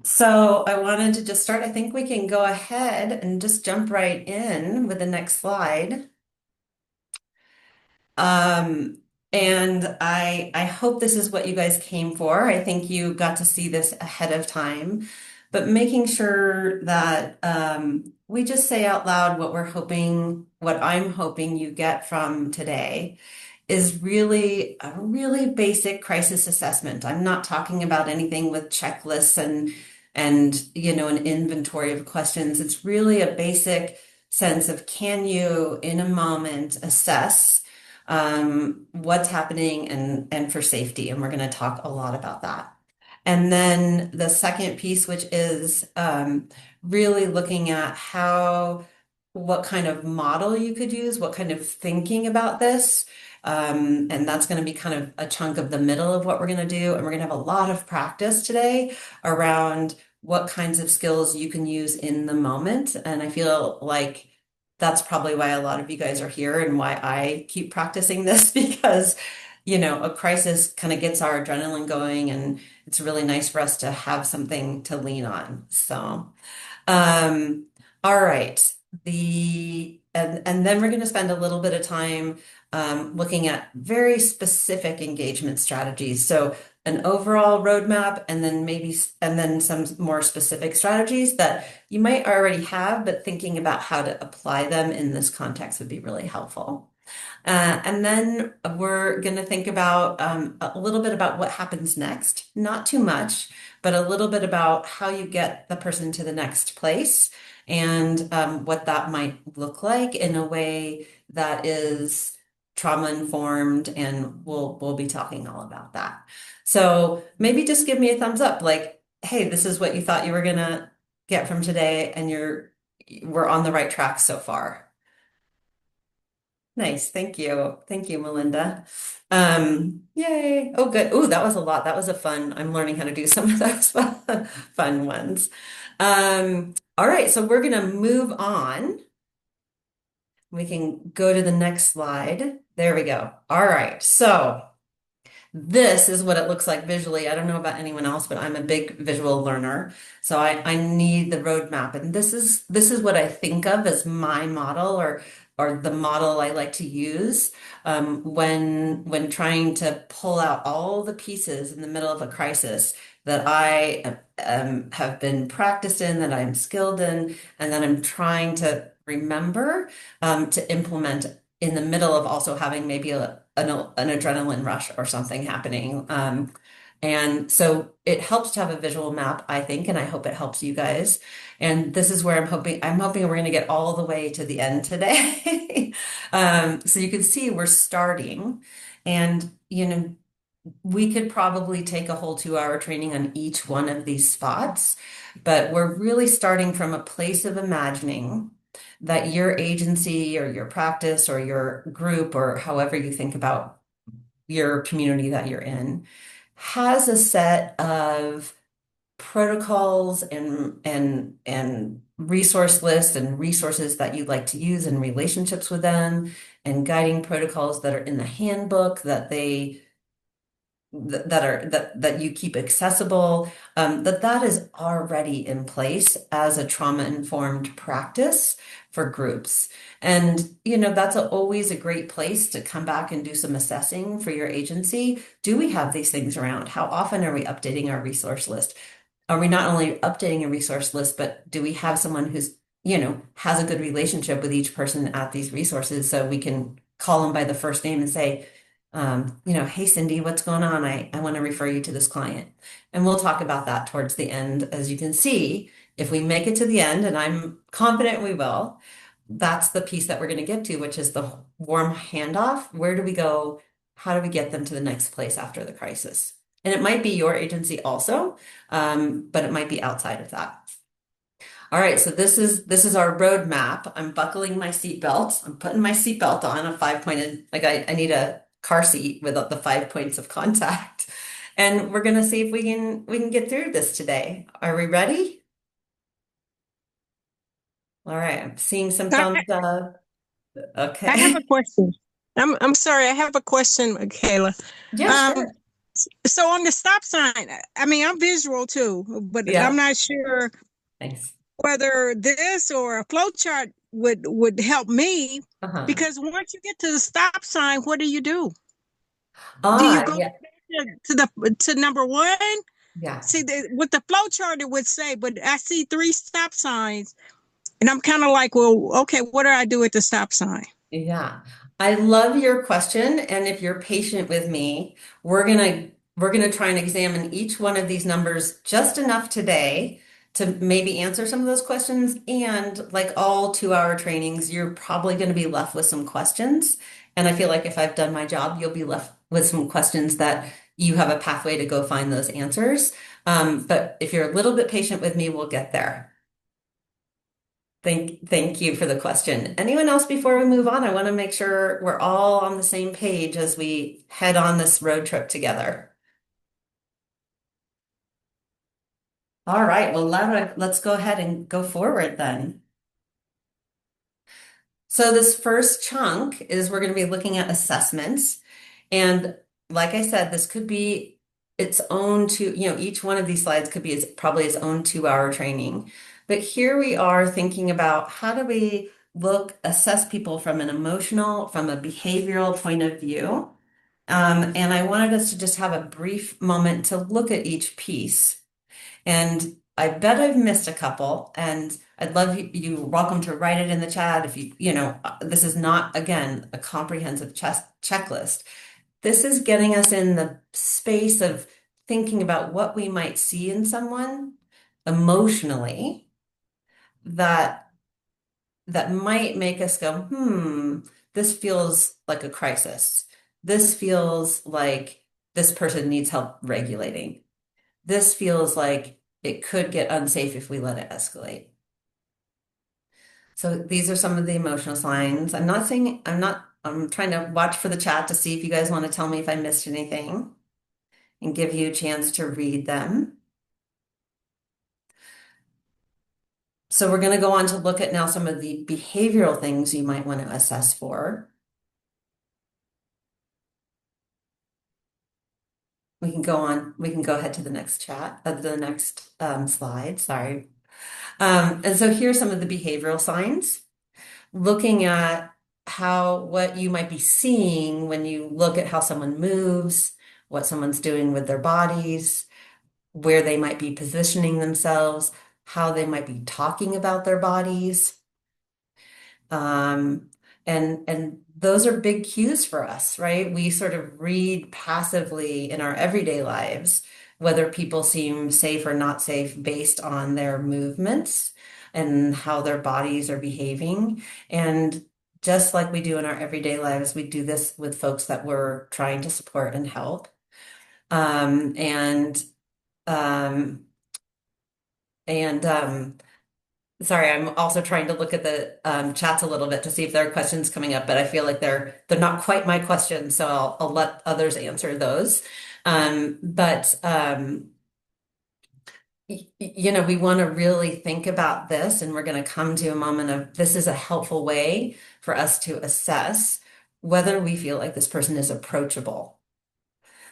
So I wanted to just start. I think we can go ahead and just jump right in with the next slide. Um, and I hope this is what you guys came for. I think you got to see this ahead of time, but making sure that we just say out loud what we're hoping, what I'm hoping you get from today is really a really basic crisis assessment. I'm not talking about anything with checklists and an inventory of questions. It's really a basic sense of can you in a moment assess what's happening and for safety. And we're going to talk a lot about that. And then the second piece, which is really looking at what kind of model you could use, what kind of thinking about this. And that's going to be kind of a chunk of the middle of what we're going to do. And we're going to have a lot of practice today around what kinds of skills you can use in the moment. And I feel like that's probably why a lot of you guys are here and why I keep practicing this because, a crisis kind of gets our adrenaline going and it's really nice for us to have something to lean on. So, um, all right. And then we're going to spend a little bit of time looking at very specific engagement strategies. So an overall roadmap and then some more specific strategies that you might already have, but thinking about how to apply them in this context would be really helpful. And then we're going to think about a little bit about what happens next, not too much, but a little bit about how you get the person to the next place and what that might look like in a way that is trauma informed, and we'll be talking all about that. So maybe just give me a thumbs up, like, hey, this is what you thought you were gonna get from today, and we're on the right track so far. Nice. Thank you. Thank you, Melinda. Yay. Oh, good. Oh, that was a lot. That was a fun. I'm learning how to do some of those fun ones. All right, so we're gonna move on. We can go to the next slide. There we go. All right, so this is what it looks like visually. I don't know about anyone else, but I'm a big visual learner. So I need the roadmap. And this is what I think of as my model or the model I like to use when trying to pull out all the pieces in the middle of a crisis that I have been practiced in, that I'm skilled in, and that I'm trying to remember to implement in the middle of also having maybe an adrenaline rush or something happening. And so it helps to have a visual map, I think, and I hope it helps you guys. And this is where I'm hoping we're going to get all the way to the end today. So you can see we're starting, and we could probably take a whole 2-hour training on each one of these spots, but we're really starting from a place of imagining that your agency or your practice or your group or however you think about your community that you're in has a set of protocols and resource lists and resources that you'd like to use in relationships with them and guiding protocols that are in the handbook that you keep accessible, that is already in place as a trauma-informed practice for groups. And, that's always a great place to come back and do some assessing for your agency. Do we have these things around? How often are we updating our resource list? Are we not only updating a resource list, but do we have someone who's, has a good relationship with each person at these resources so we can call them by the first name and say, hey, Cindy, what's going on? I want to refer you to this client. And we'll talk about that towards the end. As you can see, if we make it to the end, and I'm confident we will, that's the piece that we're going to get to, which is the warm handoff. Where do we go? How do we get them to the next place after the crisis? And it might be your agency also, but it might be outside of that. All right, so this is our roadmap. I'm buckling my seatbelt. I'm putting my seatbelt on, a 5-pointed, like I need a car seat with the 5 points of contact. And we're gonna see if we can get through this today. Are we ready? All right, I'm seeing some I, thumbs up. I have Okay. a question. I'm sorry, I have a question, Mikahla. Yeah, Um, sure. So on the stop sign, I mean, I'm visual too, but I'm Yeah, not sure thanks. whether this or a flow chart would help me, Uh-huh. because once you get to the stop sign, what do you do? Do you Ah, go yeah, to the to number one? yeah. See, with the flow chart, it would say, but I see three stop signs, and I'm kind of like, well, okay, what do I do at the stop sign? Yeah, I love your question, and if you're patient with me, we're gonna try and examine each one of these numbers just enough today to maybe answer some of those questions. And like all 2-hour trainings, you're probably going to be left with some questions. And I feel like if I've done my job, you'll be left with some questions that you have a pathway to go find those answers. But if you're a little bit patient with me, we'll get there. Thank you for the question. Anyone else before we move on? I want to make sure we're all on the same page as we head on this road trip together. All right, well, let's go ahead and go forward then. So this first chunk is we're going to be looking at assessments. And like I said, this could be its own each one of these slides could be probably its own 2-hour training. But here we are thinking about how do we assess people from an emotional, from a behavioral point of view. And I wanted us to just have a brief moment to look at each piece. And I bet I've missed a couple, and I'd love you're welcome to write it in the chat if this is not, again, a comprehensive checklist. This is getting us in the space of thinking about what we might see in someone emotionally that that might make us go, this feels like a crisis. This feels like this person needs help regulating. This feels like it could get unsafe if we let it escalate. So these are some of the emotional signs. I'm trying to watch for the chat to see if you guys want to tell me if I missed anything and give you a chance to read them. So we're going to go on to look at now some of the behavioral things you might want to assess for. We can go ahead to the next the next slide, sorry. And so here's some of the behavioral signs, looking at what you might be seeing when you look at how someone moves, what someone's doing with their bodies, where they might be positioning themselves, how they might be talking about their bodies. Um, and those are big cues for us, right? We sort of read passively in our everyday lives whether people seem safe or not safe based on their movements and how their bodies are behaving. And just like we do in our everyday lives, we do this with folks that we're trying to support and help. Um, and um, and Sorry, I'm also trying to look at the chats a little bit to see if there are questions coming up, but I feel like they're not quite my questions, so I'll let others answer those. But we want to really think about this, and we're going to come to a moment of this is a helpful way for us to assess whether we feel like this person is approachable,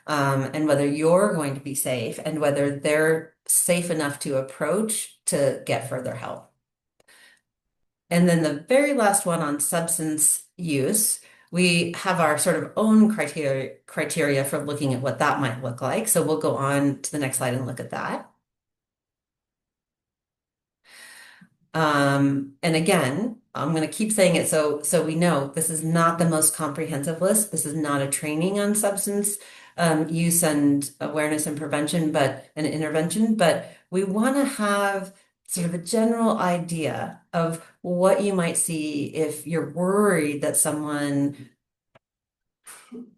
and whether you're going to be safe, and whether they're safe enough to approach to get further help. And then the very last one on substance use, we have our sort of own criteria for looking at what that might look like. So we'll go on to the next slide and look at that. And again, I'm going to keep saying it so we know this is not the most comprehensive list. This is not a training on substance use and awareness and prevention, but an intervention. But we want to have sort of a general idea of what you might see if you're worried that someone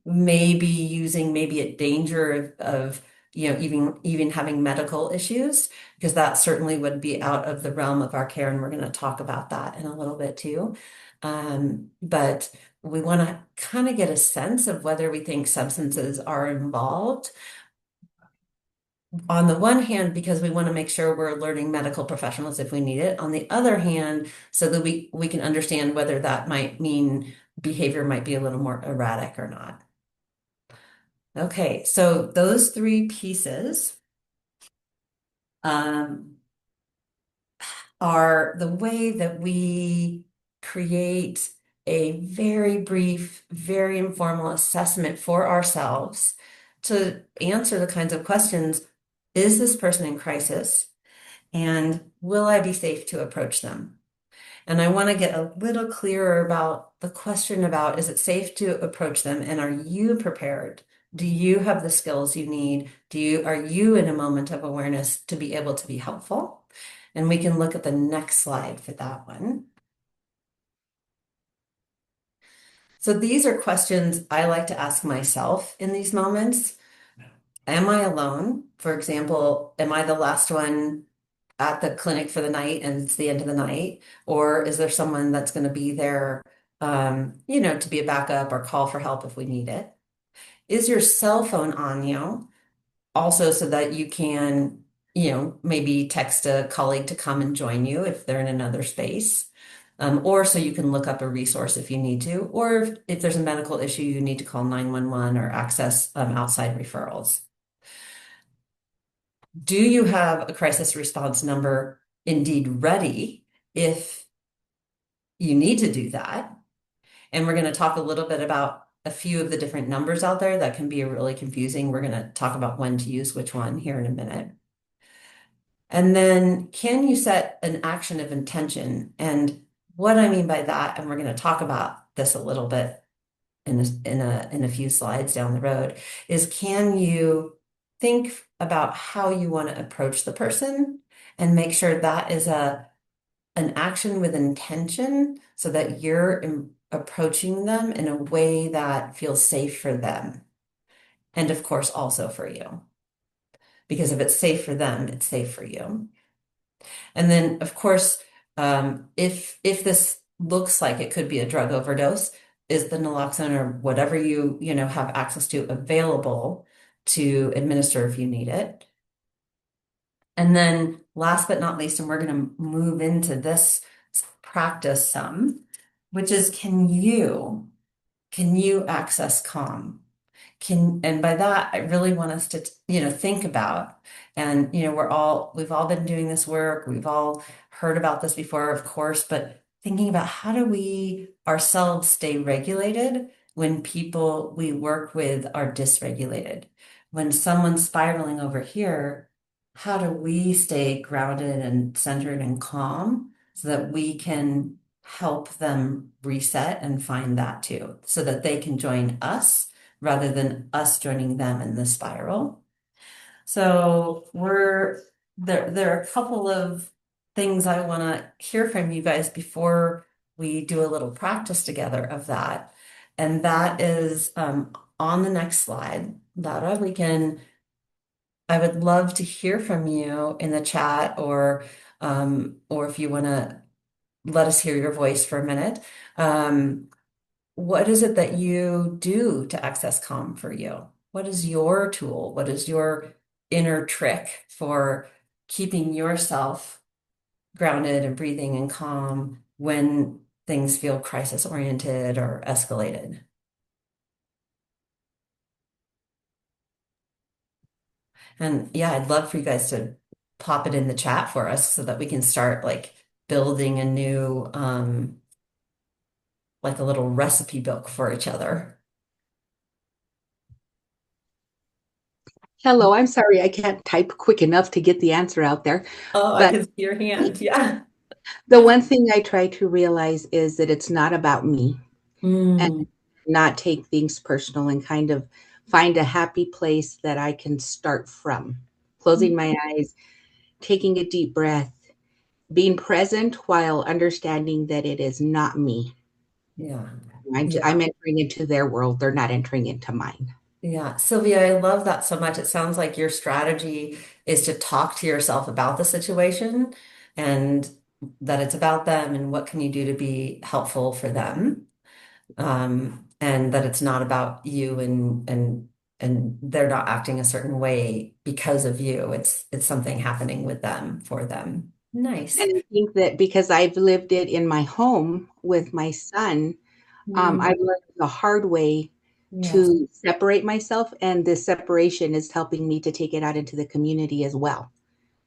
may be using, maybe at danger of even having medical issues, because that certainly would be out of the realm of our care, and we're going to talk about that in a little bit too. But we want to kind of get a sense of whether we think substances are involved. On the one hand, because we want to make sure we're alerting medical professionals if we need it. On the other hand, so that we can understand whether that might mean behavior might be a little more erratic or not. Okay, so those three pieces um, are the way that we create a very brief, very informal assessment for ourselves to answer the kinds of questions, is this person in crisis? And will I be safe to approach them? And I want to get a little clearer about the question about, is it safe to approach them? And are you prepared? Do you have the skills you need? Are you in a moment of awareness to be able to be helpful? And we can look at the next slide for that one. So these are questions I like to ask myself in these moments. Am I alone? For example, am I the last one at the clinic for the night and it's the end of the night? Or is there someone that's going to be there, to be a backup or call for help if we need it? Is your cell phone on you? Also, so that you can, maybe text a colleague to come and join you if they're in another space. Or so you can look up a resource if you need to, or if there's a medical issue, you need to call 911 or access outside referrals. Do you have a crisis response number indeed ready if you need to do that? And we're going to talk a little bit about a few of the different numbers out there that can be really confusing. We're going to talk about when to use which one here in a minute. And then can you set an action of intention? And what I mean by that, and we're going to talk about this a little bit in a few slides down the road, is can you think about how you want to approach the person and make sure that is an action with intention so that you're approaching them in a way that feels safe for them. And of course, also for you. Because if it's safe for them, it's safe for you. And then, of course, if this looks like it could be a drug overdose, is the naloxone or whatever you have access to available to administer if you need it? And then, last but not least, and we're going to move into this practice some, which is can you access calm? And by that, I really want us to, think about, and, we've all been doing this work. We've all heard about this before, of course, but thinking about how do we ourselves stay regulated when people we work with are dysregulated? When someone's spiraling over here, how do we stay grounded and centered and calm so that we can help them reset and find that too, so that they can join us rather than us joining them in the spiral. So there are a couple of things I want to hear from you guys before we do a little practice together of that. And that is on the next slide, Lara, I would love to hear from you in the chat or if you want to let us hear your voice for a minute. What is it that you do to access calm for you? What is your tool? What is your inner trick for keeping yourself grounded and breathing and calm when things feel crisis oriented or escalated? And yeah, I'd love for you guys to pop it in the chat for us so that we can start like building a new, like a little recipe book for each other. Hello, I'm sorry I can't type quick enough to get the answer out there. Oh, I But can see your hand. Yeah. the one thing I try to realize is that it's not about me and Mm, not take things personal and kind of find a happy place that I can start from. Closing my eyes, taking a deep breath, being present while understanding that it is not me. yeah. I'm Yeah. entering into their world, they're not entering into mine. Yeah. Sylvia, I love that so much. It sounds like your strategy is to talk to yourself about the situation and that it's about them and what can you do to be helpful for them. And that it's not about you and they're not acting a certain way because of you. It's something happening with them for them. Nice. And I think that because I've lived it in my home with my son, Mm, I've learned the hard way Yes. to separate myself, and this separation is helping me to take it out into the community as well.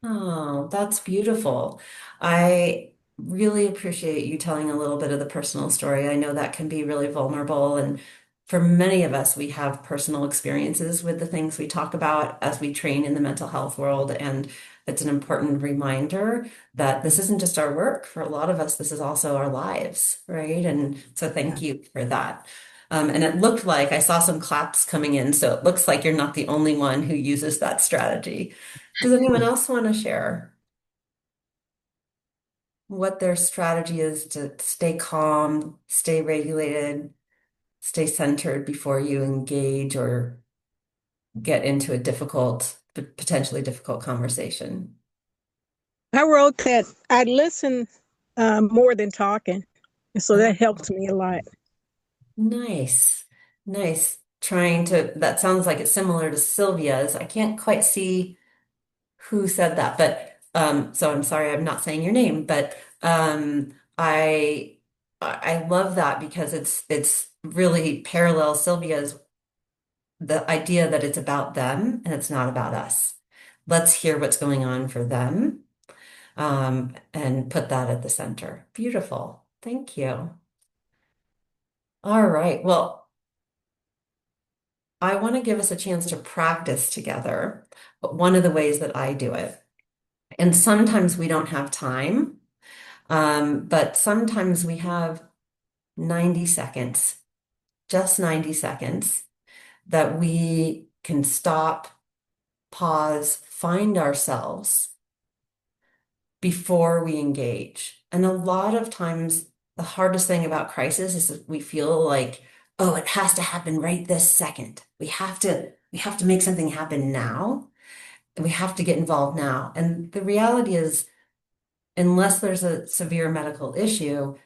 Oh, that's beautiful. I really appreciate you telling a little bit of the personal story. I know that can be really vulnerable, and for many of us, we have personal experiences with the things we talk about as we train in the mental health world. And it's an important reminder that this isn't just our work. For a lot of us, this is also our lives, right? And so Yeah. thank you for that. And it looked like I saw some claps coming in, so it looks like you're not the only one who uses that strategy. Does anyone else want to share what their strategy is to stay calm, stay regulated, stay centered before you engage or get into a difficult, potentially difficult conversation? I wrote that I listen more than talking. And so that Oh, helps me a lot. nice. Nice. Trying to, that sounds like it's similar to Sylvia's. I can't quite see who said that, but so I'm sorry, I'm not saying your name, but I love that because it's really parallel Sylvia's the idea that it's about them and it's not about us. Let's hear what's going on for them, and put that at the center. Beautiful. Thank you. All right. Well, I want to give us a chance to practice together, but one of the ways that I do it, and sometimes we don't have time. But sometimes we have 90 seconds, just 90 seconds, that we can stop, pause, find ourselves before we engage. And a lot of times, the hardest thing about crisis is that we feel like, oh, it has to happen right this second. We have to make something happen now. We have to get involved now. And the reality is, unless there's a severe medical issue,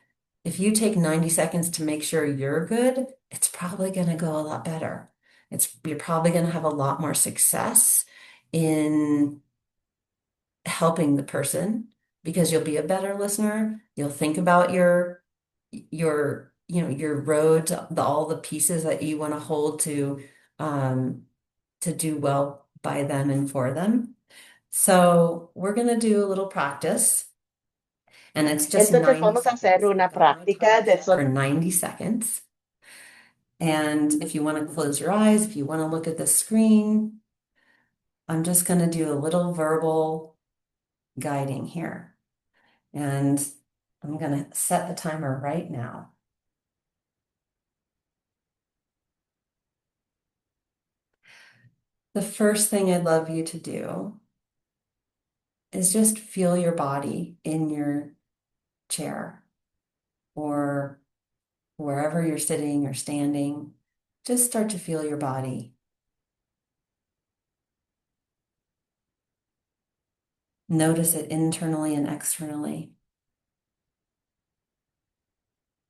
if you take 90 seconds to make sure you're good, it's probably going to go a lot better. You're probably going to have a lot more success in helping the person because you'll be a better listener. You'll think about your road, all the pieces that you want to hold um, to do well by them and for them. So we're going to do a little practice. And it's just Entonces 90 vamos a hacer seconds. una You've got my práctica time de for 90 seconds. And if you want to close your eyes, if you want to look at the screen, I'm just going to do a little verbal guiding here. And I'm going to set the timer right now. The first thing I'd love you to do is just feel your body in your chair or wherever you're sitting or standing. Just start to feel your body. Notice it internally and externally.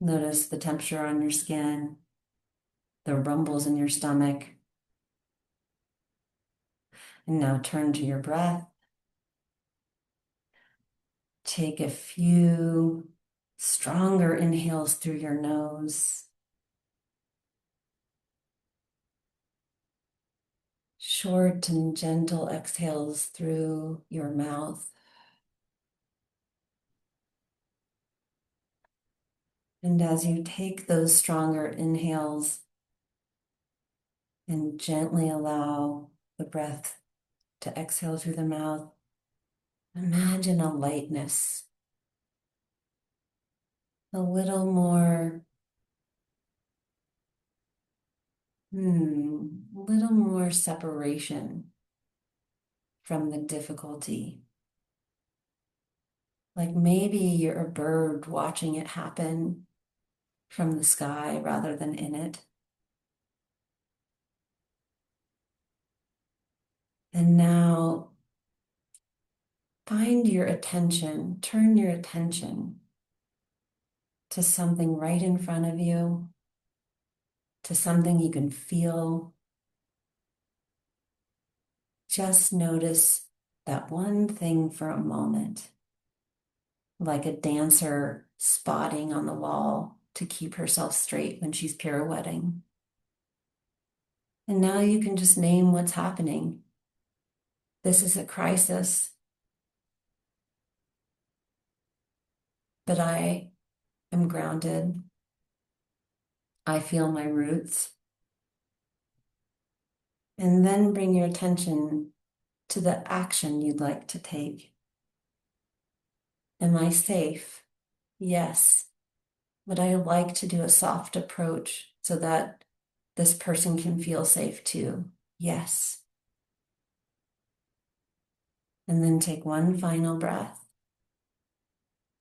Notice the temperature on your skin, the rumbles in your stomach. And now turn to your breath. Take a few stronger inhales through your nose. Short and gentle exhales through your mouth. And as you take those stronger inhales and gently allow the breath to exhale through the mouth, imagine a lightness, a little more, a little more separation from the difficulty. Like maybe you're a bird watching it happen from the sky rather than in it. And now find your attention, turn your attention to something right in front of you, to something you can feel. Just notice that one thing for a moment, like a dancer spotting on the wall to keep herself straight when she's pirouetting. And now you can just name what's happening. This is a crisis, but I am grounded. I feel my roots. And then bring your attention to the action you'd like to take. Am I safe? Yes. Would I like to do a soft approach so that this person can feel safe too? Yes. And then take one final breath,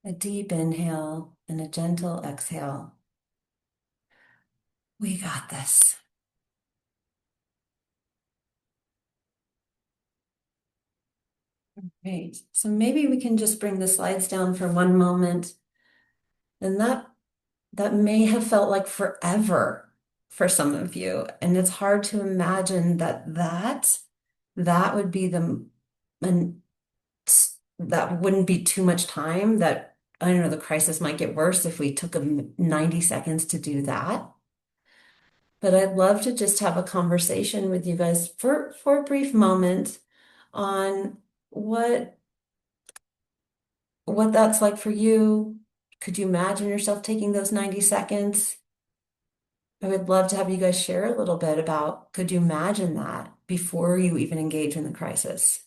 a deep inhale and a gentle exhale. We got this. Great. So maybe we can just bring the slides down for one moment. And that may have felt like forever for some of you. And it's hard to imagine that would be and that wouldn't be too much time. That, I don't know, the crisis might get worse if we took 90 seconds to do that. But I'd love to just have a conversation with you guys for a brief moment on what that's like for you. Could you imagine yourself taking those 90 seconds? I would love to have you guys share a little bit about, could you imagine that before you even engage in the crisis?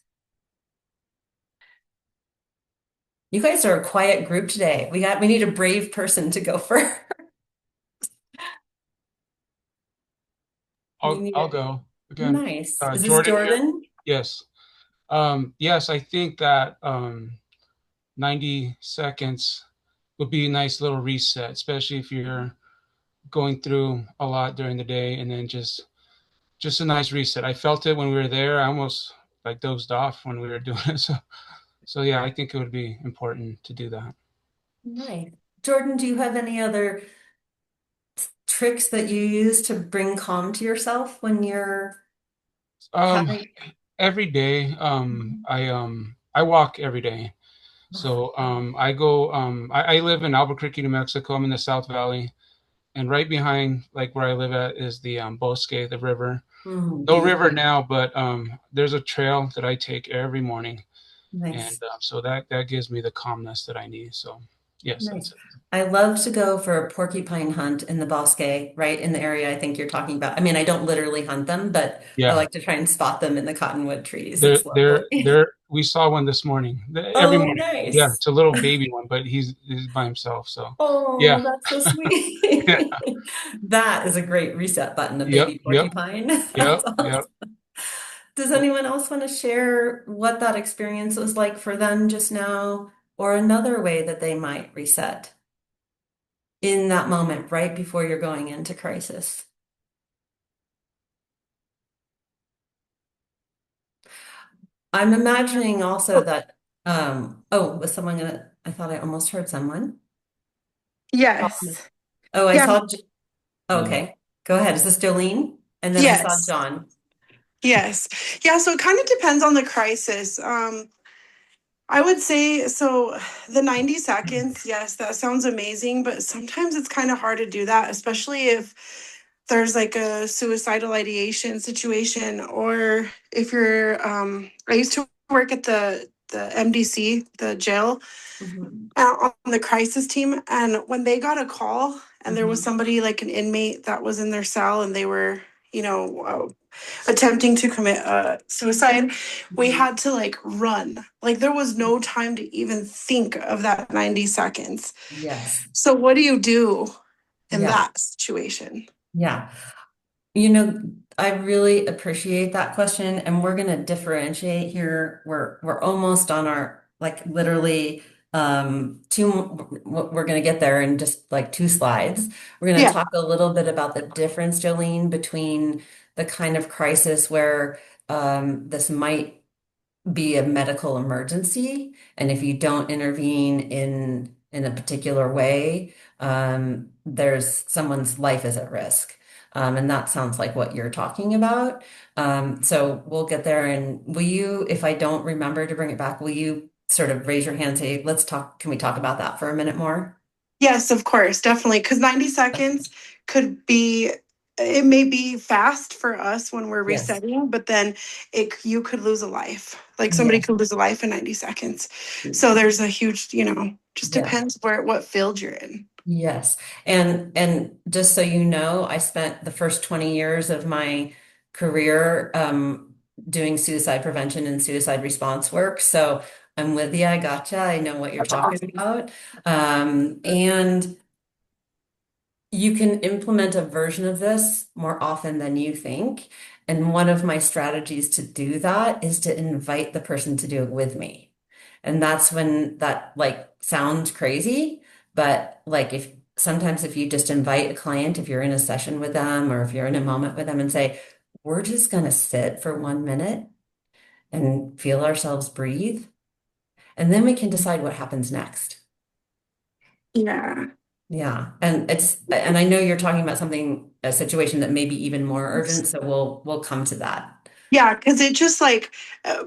You guys are a quiet group today. We need a brave person to go first. We need I'll it. go again. Nice. Is this Jordan here. Jordan? Yes. Yes, I think that 90 seconds would be a nice little reset, especially if you're going through a lot during the day, and then just a nice reset. I felt it when we were there. I almost like dozed off when we were doing it. So yeah, I think it would be important to do that. Nice. Jordan, do you have any other tricks that you use to bring calm to yourself when you're Um, having? every day, Mhm. I walk every day. So I go. I live in Albuquerque, New Mexico. I'm in the South Valley, and right behind, like where I live at, is the Bosque, the river. No river Beautiful. now, but there's a trail that I take every morning, and Nice. so that gives me the calmness that I need. So yes, Nice. that's it. I love to go for a porcupine hunt in the Bosque, right in the area I think you're talking about. I mean, I don't literally hunt them, but I Yeah, like to try and spot them in the cottonwood trees. there It's there lovely. there. We saw one this morning. Every Oh, morning. Yeah, nice. it's a little baby one, but he's by himself. So yeah, Oh, that's so yeah, sweet. That is a great reset button, a yep, baby yep, porcupine. yep, That's awesome. yep. Does anyone else want to share what that experience was like for them just now, or another way that they might reset in that moment right before you're going into crisis? I'm imagining also that, oh, was someone gonna, I thought I almost heard someone. Yes. Oh, I Yeah. saw, Yeah. okay, go ahead. Is this Jolene? And then I saw Yes. John. Yes. Yeah. So it kind of depends on the crisis. I would say so the 90 seconds, yes, that sounds amazing, but sometimes it's kind of hard to do that, especially if there's like a suicidal ideation situation or if you're I used to work at the MDC, the jail, Mhm. on the crisis team, and when they got a call and there was Mhm. somebody like an inmate that was in their cell and they were, attempting to commit suicide, we Mhm. had to like run. Like there was no time to even think of that 90 seconds. Yes. So what do you do in Yeah. that situation? Yeah. You know, I really appreciate that question, and we're going to differentiate here. We're almost on our like literally two. We're going to get there in just like two slides. We're going to Yeah. talk a little bit about the difference, Jolene, between the kind of crisis where this might be a medical emergency, and if you don't intervene in a particular way, there's someone's life is at risk. And that sounds like what you're talking about. So we'll get there. And will you, if I don't remember to bring it back, will you sort of raise your hand and say, let's talk, can we talk about that for a minute more? Yes, of course, definitely. Because 90 seconds could be it may be fast for us when we're Yes. resetting, but then you could lose a life. Like somebody Yes. could lose a life in 90 seconds. So there's a huge, just Yeah. depends what field you're in. Yes. And just so you know, I spent the first 20 years of my career doing suicide prevention and suicide response work. So I'm with you. I gotcha. I know what you're talking about. And you can implement a version of this more often than you think. And one of my strategies to do that is to invite the person to do it with me. And that's when that like sounds crazy, but like if sometimes if you just invite a client, if you're in a session with them or if you're in a moment with them and say, we're just going to sit for 1 minute and feel ourselves breathe, and then we can decide what happens next. Yeah. Yeah, and I know you're talking about a situation that may be even more urgent, so we'll come to that. Yeah, because it just like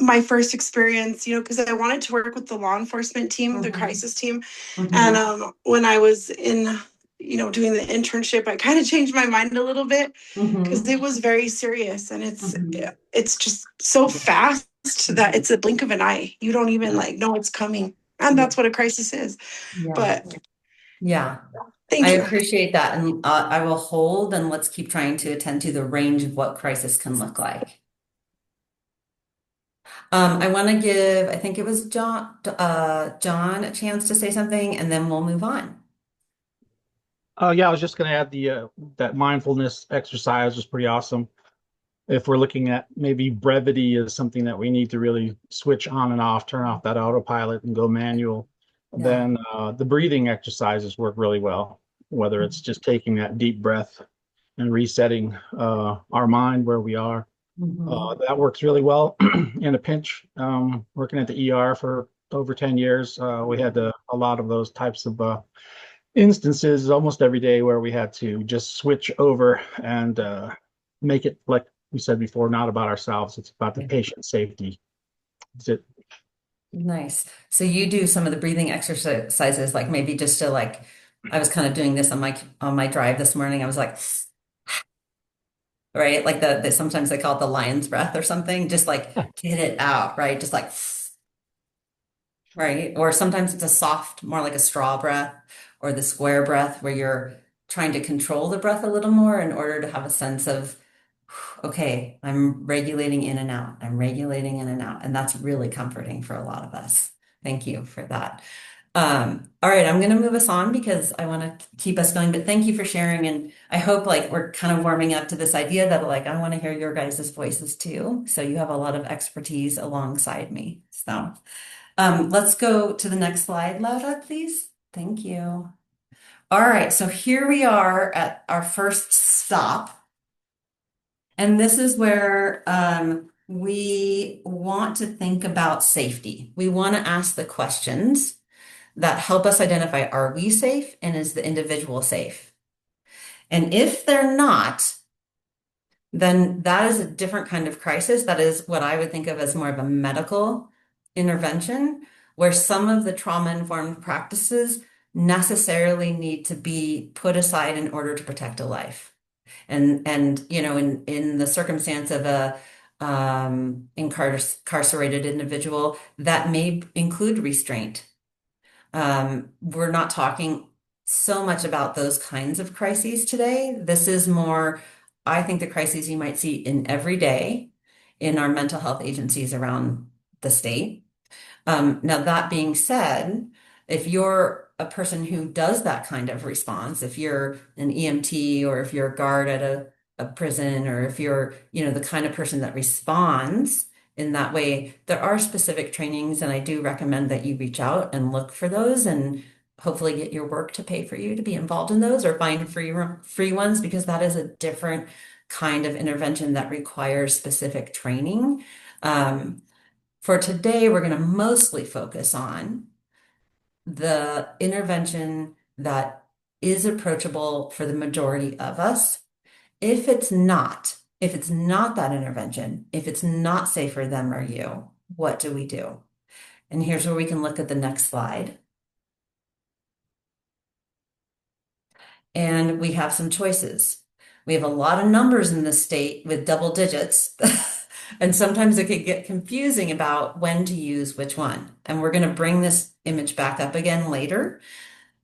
my first experience, because I wanted to work with the law enforcement team, the crisis team. And when I was in, doing the internship, I kind of changed my mind a little bit because it was very serious, and it's just so fast that it's a blink of an eye. You don't even like know it's coming. And that's what a crisis is. Yeah. But Yeah, thank I you. appreciate that. And I will hold and let's keep trying to attend to the range of what crisis can look like. I want to give, I think it was John a chance to say something and then we'll move on. Yeah, I was just going to add the that mindfulness exercise was pretty awesome. If we're looking at maybe brevity as something that we need to really switch on and off, turn off that autopilot and go manual, then the breathing exercises work really well, whether it's just taking that deep breath and resetting our mind where we are. That works really well in a pinch. Working at the ER for over 10 years, we had a lot of those types of instances almost every day where we had to just switch over and make it, like we said before, not about ourselves. It's about the patient safety. That's it. Nice. So you do some of the breathing exercises, like maybe just to like, I was kind of doing this on my drive this morning. I was like, right, like sometimes they call it the lion's breath or something. Just like get it out, right? Just like, right. Or sometimes it's a soft, more like a straw breath or the square breath where you're trying to control the breath a little more in order to have a sense of, okay, I'm regulating in and out. I'm regulating in and out. And that's really comforting for a lot of us. Thank you for that. All right, I'm going to move us on because I want to keep us going, but thank you for sharing. And I hope like we're kind of warming up to this idea that like, I want to hear your guys' voices too. So you have a lot of expertise alongside me. So let's go to the next slide, Laura, please. Thank you. All right, so here we are at our first stop. And this is where we want to think about safety. We want to ask the questions that help us identify, are we safe and is the individual safe? And if they're not, then that is a different kind of crisis. That is what I would think of as more of a medical intervention, where some of the trauma-informed practices necessarily need to be put aside in order to protect a life. And in the circumstance of a incarcerated individual, that may include restraint. We're not talking so much about those kinds of crises today. This is more, I think, the crises you might see in every day in our mental health agencies around the state. Now, that being said, if you're a person who does that kind of response, if you're an EMT or if you're a guard at a prison, or if you're, the kind of person that responds in that way, there are specific trainings, and I do recommend that you reach out and look for those and hopefully get your work to pay for you to be involved in those or find free ones, because that is a different kind of intervention that requires specific training. For today, we're going to mostly focus on the intervention that is approachable for the majority of us. If it's not that intervention, if it's not safe for them or you, what do we do? And here's where we can look at the next slide. And we have some choices. We have a lot of numbers in this state with double digits. And sometimes it could get confusing about when to use which one. And we're going to bring this image back up again later.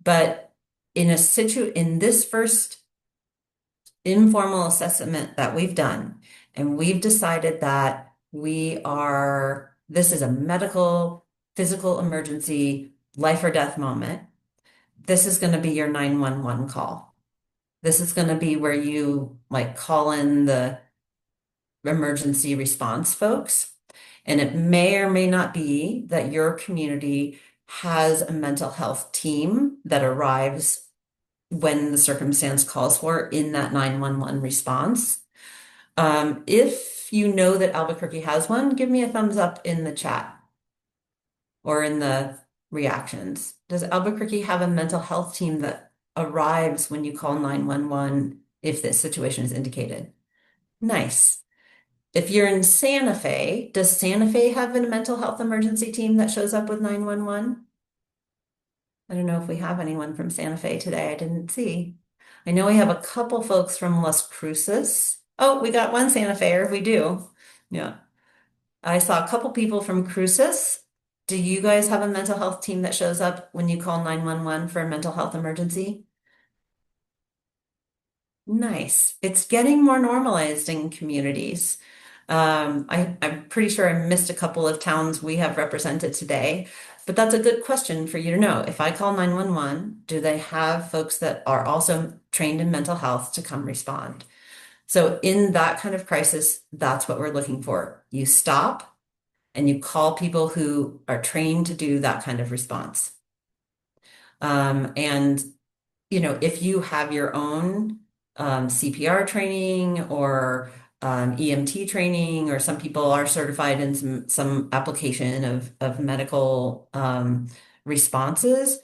But in this first informal assessment that we've done, and we've decided that this is a medical, physical emergency, life or death moment. This is going to be your 911 call. This is going to be where you like call in the emergency response folks. And it may or may not be that your community has a mental health team that arrives when the circumstance calls for in that 911 response. If you know that Albuquerque has one, give me a thumbs up in the chat or in the reactions. Does Albuquerque have a mental health team that arrives when you call 911 if this situation is indicated? Nice. If you're in Santa Fe, does Santa Fe have a mental health emergency team that shows up with 911? I don't know if we have anyone from Santa Fe today. I didn't see. I know we have a couple folks from Las Cruces. Oh, we got one Santa Fe. We do. Yeah. I saw a couple people from Cruces. Do you guys have a mental health team that shows up when you call 911 for a mental health emergency? Nice. It's getting more normalized in communities. I'm pretty sure I missed a couple of towns we have represented today, but that's a good question for you to know. If I call 911, do they have folks that are also trained in mental health to come respond? So in that kind of crisis, that's what we're looking for. You stop and you call people who are trained to do that kind of response. And if you have your own CPR training or EMT training, or some people are certified in some application of medical responses,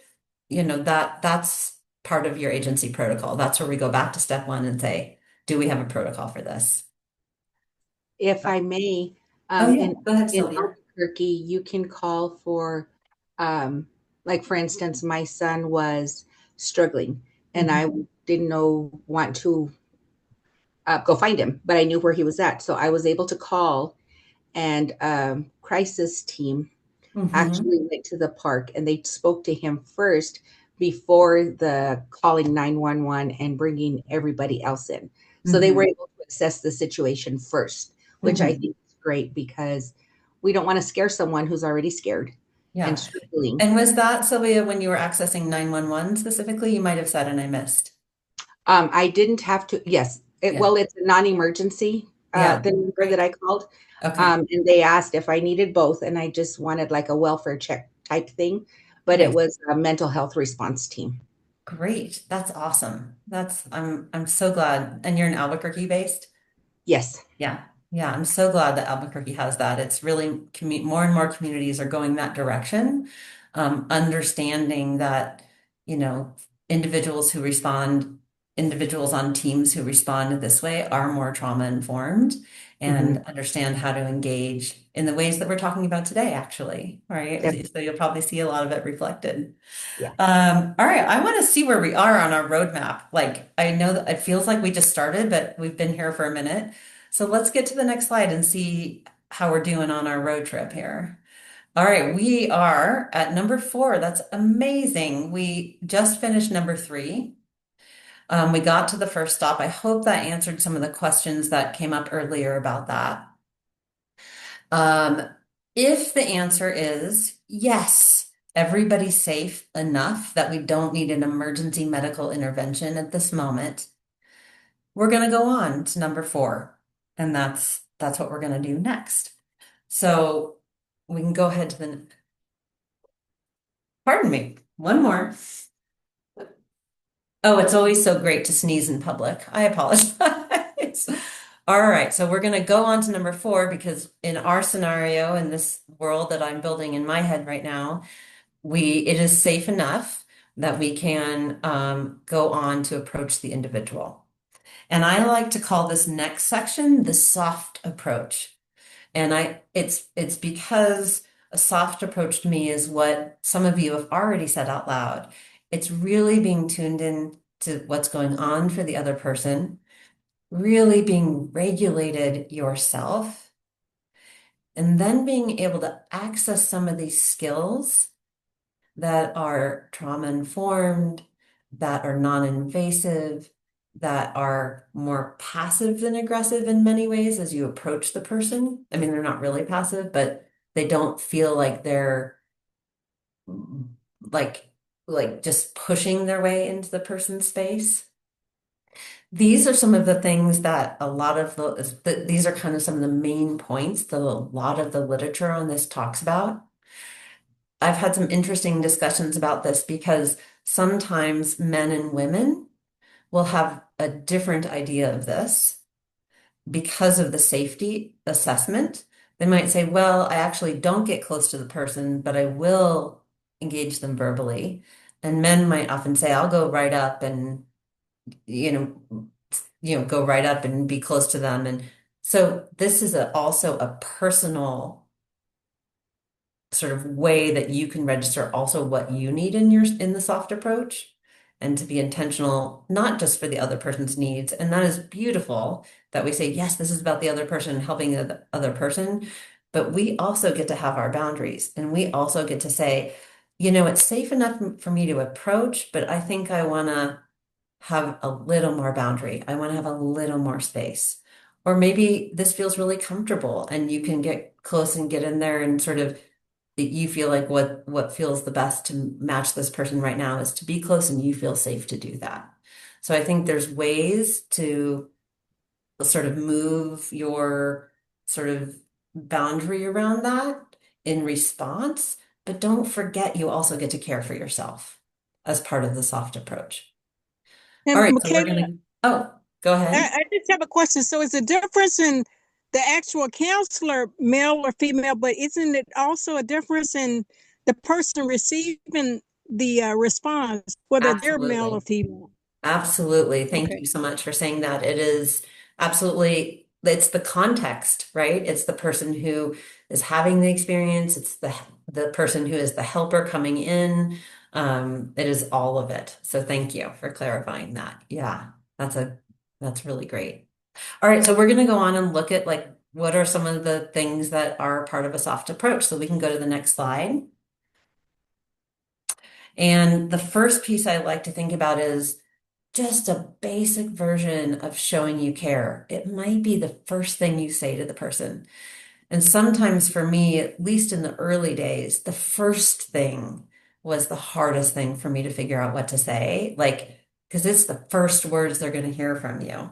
that's part of your agency protocol. That's where we go back to step one and say, do we have a protocol for this? If I may, Oh yeah, in go ahead, in Sylvia. Albuquerque, you can call for, like for instance, my son was struggling, and I didn't want to go find him, but I knew where he was at, so I was able to call, and crisis team actually went to the park, and they spoke to him first before the calling 911 and bringing everybody else in. So they were able to assess the situation first, which I think is great, because we don't want to scare someone who's already scared Yeah. and struggling. And was that, Sylvia, when you were accessing 911 specifically? You might have said and I missed. I didn't have to. Yes. Yeah. Well, it's a non-emergency, Yeah. the number that I called. Okay. And they asked if I needed both, and I just wanted like a welfare check type thing, but it Nice. was a mental health response team. Great. That's awesome. I'm so glad. And you're in Albuquerque based? Yes. Yeah. Yeah. I'm so glad that Albuquerque has that. It's really more and more communities are going that direction. Understanding that, individuals who respond, individuals on teams who respond this way are more trauma informed and understand how to engage in the ways that we're talking about today, actually. Right. Yep. So you'll probably see a lot of it reflected. Yeah. All right. I want to see where we are on our roadmap. Like, I know that it feels like we just started, but we've been here for a minute. So let's get to the next slide and see how we're doing on our road trip here. All right. We are at number 4. That's amazing. We just finished number 3. We got to the first stop. I hope that answered some of the questions that came up earlier about that. If the answer is yes, everybody's safe enough that we don't need an emergency medical intervention at this moment, we're going to go on to number 4. And that's what we're going to do next. So we can go ahead to pardon me, one more. Oh, it's always so great to sneeze in public. I apologize. All right, so we're going to go on to number 4, because in our scenario, in this world that I'm building in my head right now, it is safe enough that we can go on to approach the individual. And I like to call this next section the soft approach. And it's because a soft approach to me is what some of you have already said out loud. It's really being tuned in to what's going on for the other person really being regulated yourself, and then being able to access some of these skills that are trauma informed, that are non-invasive, that are more passive than aggressive in many ways as you approach the person. I mean, they're not really passive, but they don't feel like they're like just pushing their way into the person's space. These are some of the things that a lot of these are kind of some of the main points that a lot of the literature on this talks about. I've had some interesting discussions about this because sometimes men and women will have a different idea of this because of the safety assessment. They might say, well, I actually don't get close to the person, but I will engage them verbally. And men might often say, I'll go right up and, go right up and be close to them. And so this is also a personal sort of way that you can register also what you need in the soft approach, and to be intentional, not just for the other person's needs. And that is beautiful that we say, yes, this is about the other person, helping the other person, but we also get to have our boundaries, and we also get to say, it's safe enough for me to approach, but I think I want to have a little more boundary. I want to have a little more space. Or maybe this feels really comfortable and you can get close and get in there and sort of you feel like what feels the best to match this person right now is to be close, and you feel safe to do that. So I think there's ways to sort of move your sort of boundary around that in response, but don't forget you also get to care for yourself as part of the soft approach. All And right, so we're Mikahla, gonna, oh, go ahead. I just have a question. So is the difference in the actual counselor, male or female, but isn't it also a difference in the person receiving the response, whether they're male or Absolutely. female? Absolutely. Thank Okay. you so much for saying that. It is absolutely, it's the context, right? It's the person who is having the experience. It's the person who is the helper coming in. It is all of it. So thank you for clarifying that. Yeah, that's really great. All right, so we're going to go on and look at like what are some of the things that are part of a soft approach. So we can go to the next slide. And the first piece I like to think about is just a basic version of showing you care. It might be the first thing you say to the person. And sometimes for me, at least in the early days, the first thing was the hardest thing for me to figure out what to say, like, because it's the first words they're going to hear from you.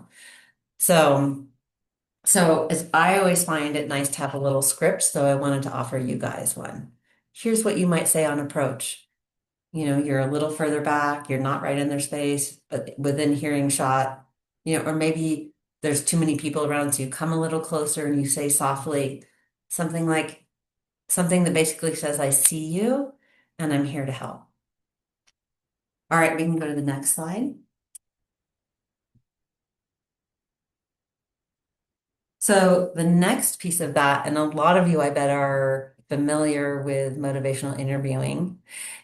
So as I always find it nice to have a little script, so I wanted to offer you guys one. Here's what you might say on approach. You're a little further back, you're not right in their space, but within hearing shot, or maybe there's too many people around, so you come a little closer and you say softly something like something that basically says, I see you and I'm here to help. All right, we can go to the next slide. So the next piece of that, and a lot of you, I bet, are familiar with motivational interviewing,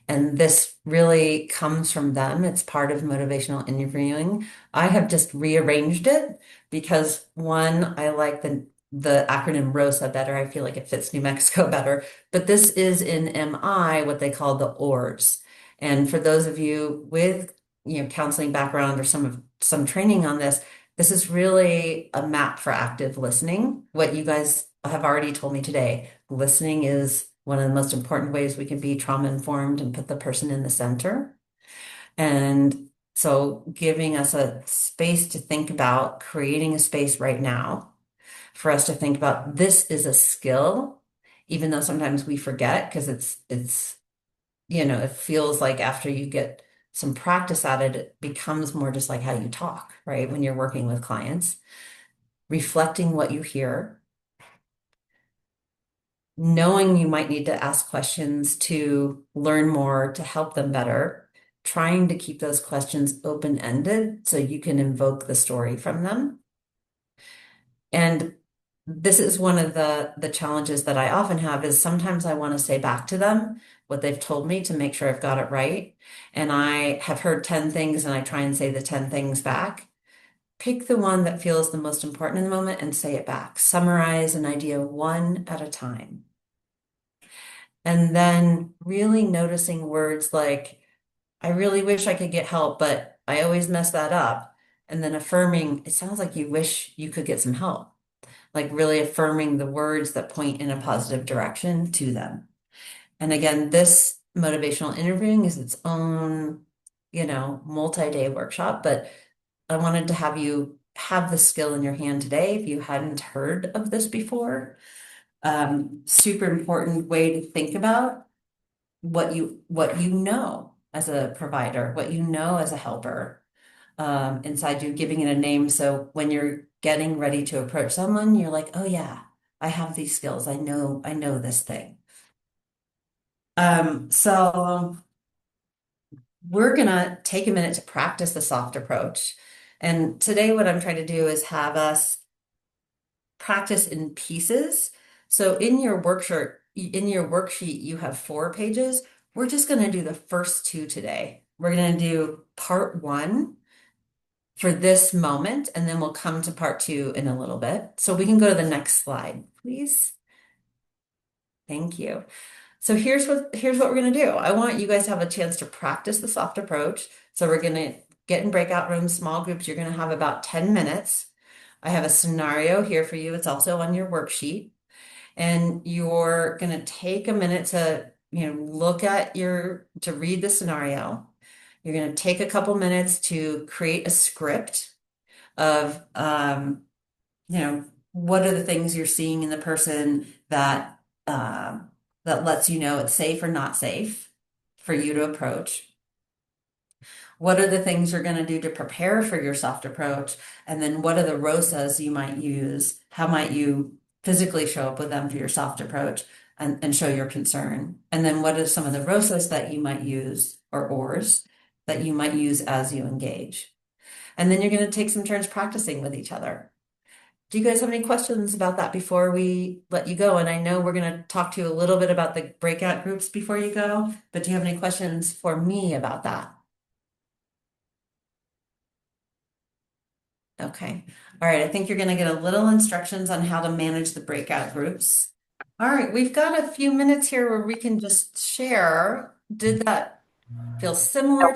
and this really comes from them. It's part of motivational interviewing. I have just rearranged it because one, I like the acronym ROSA better. I feel like it fits New Mexico better. But this is in MI what they call the ORs. And for those of you with counseling background or some training on this is really a map for active listening. What you guys have already told me today, listening is one of the most important ways we can be trauma informed and put the person in the center. And so giving us a space to think about, creating a space right now for us to think about, this is a skill, even though sometimes we forget because it feels like after you get some practice at it, it becomes more just like how you talk, right? When you're working with clients, reflecting what you hear, knowing you might need to ask questions to learn more, to help them better, trying to keep those questions open-ended so you can invoke the story from them. And this is one of the challenges that I often have is sometimes I want to say back to them what they've told me to make sure I've got it right. And I have heard 10 things and I try and say the 10 things back. pick the one that feels the most important in the moment and say it back. Summarize an idea one at a time. And then really noticing words like, I really wish I could get help, but I always mess that up. And then affirming, it sounds like you wish you could get some help. Like really affirming the words that point in a positive direction to them. And again, this motivational interviewing is its own, multi-day workshop, but I wanted to have you have the skill in your hand today if you hadn't heard of this before. Super important way to think about what you know as a provider, what you know as a helper, inside you, giving it a name. So when you're getting ready to approach someone, you're like, oh yeah, I have these skills. I know this thing. So we're gonna take a minute to practice the soft approach. And today what I'm trying to do is have us practice in pieces. So in your worksheet, you have 4 pages. We're just going to do the first 2 today. We're going to do part 1 for this moment, and then we'll come to part 2 in a little bit. So we can go to the next slide, please. Thank you. So here's what we're going to do. I want you guys to have a chance to practice the soft approach. So we're going to get in breakout rooms, small groups. You're going to have about 10 minutes. I have a scenario here for you. It's also on your worksheet. And you're going to take a minute to, look at to read the scenario. You're going to take a couple minutes to create a script of, what are the things you're seeing in the person that, that lets you know it's safe or not safe for you to approach. What are the things you're going to do to prepare for your soft approach? And then what are the ROSAs you might use? How might you physically show up with them for your soft approach and show your concern? And then what are some of the ROSAs that you might use, or ORs, that you might use as you engage? And then you're going to take some turns practicing with each other. Do you guys have any questions about that before we let you go? And I know we're going to talk to you a little bit about the breakout groups before you go, but do you have any questions for me about that? Okay. All right. I think you're going to get a little instructions on how to manage the breakout groups. All right. We've got a few minutes here where we can just share. Did that feel similar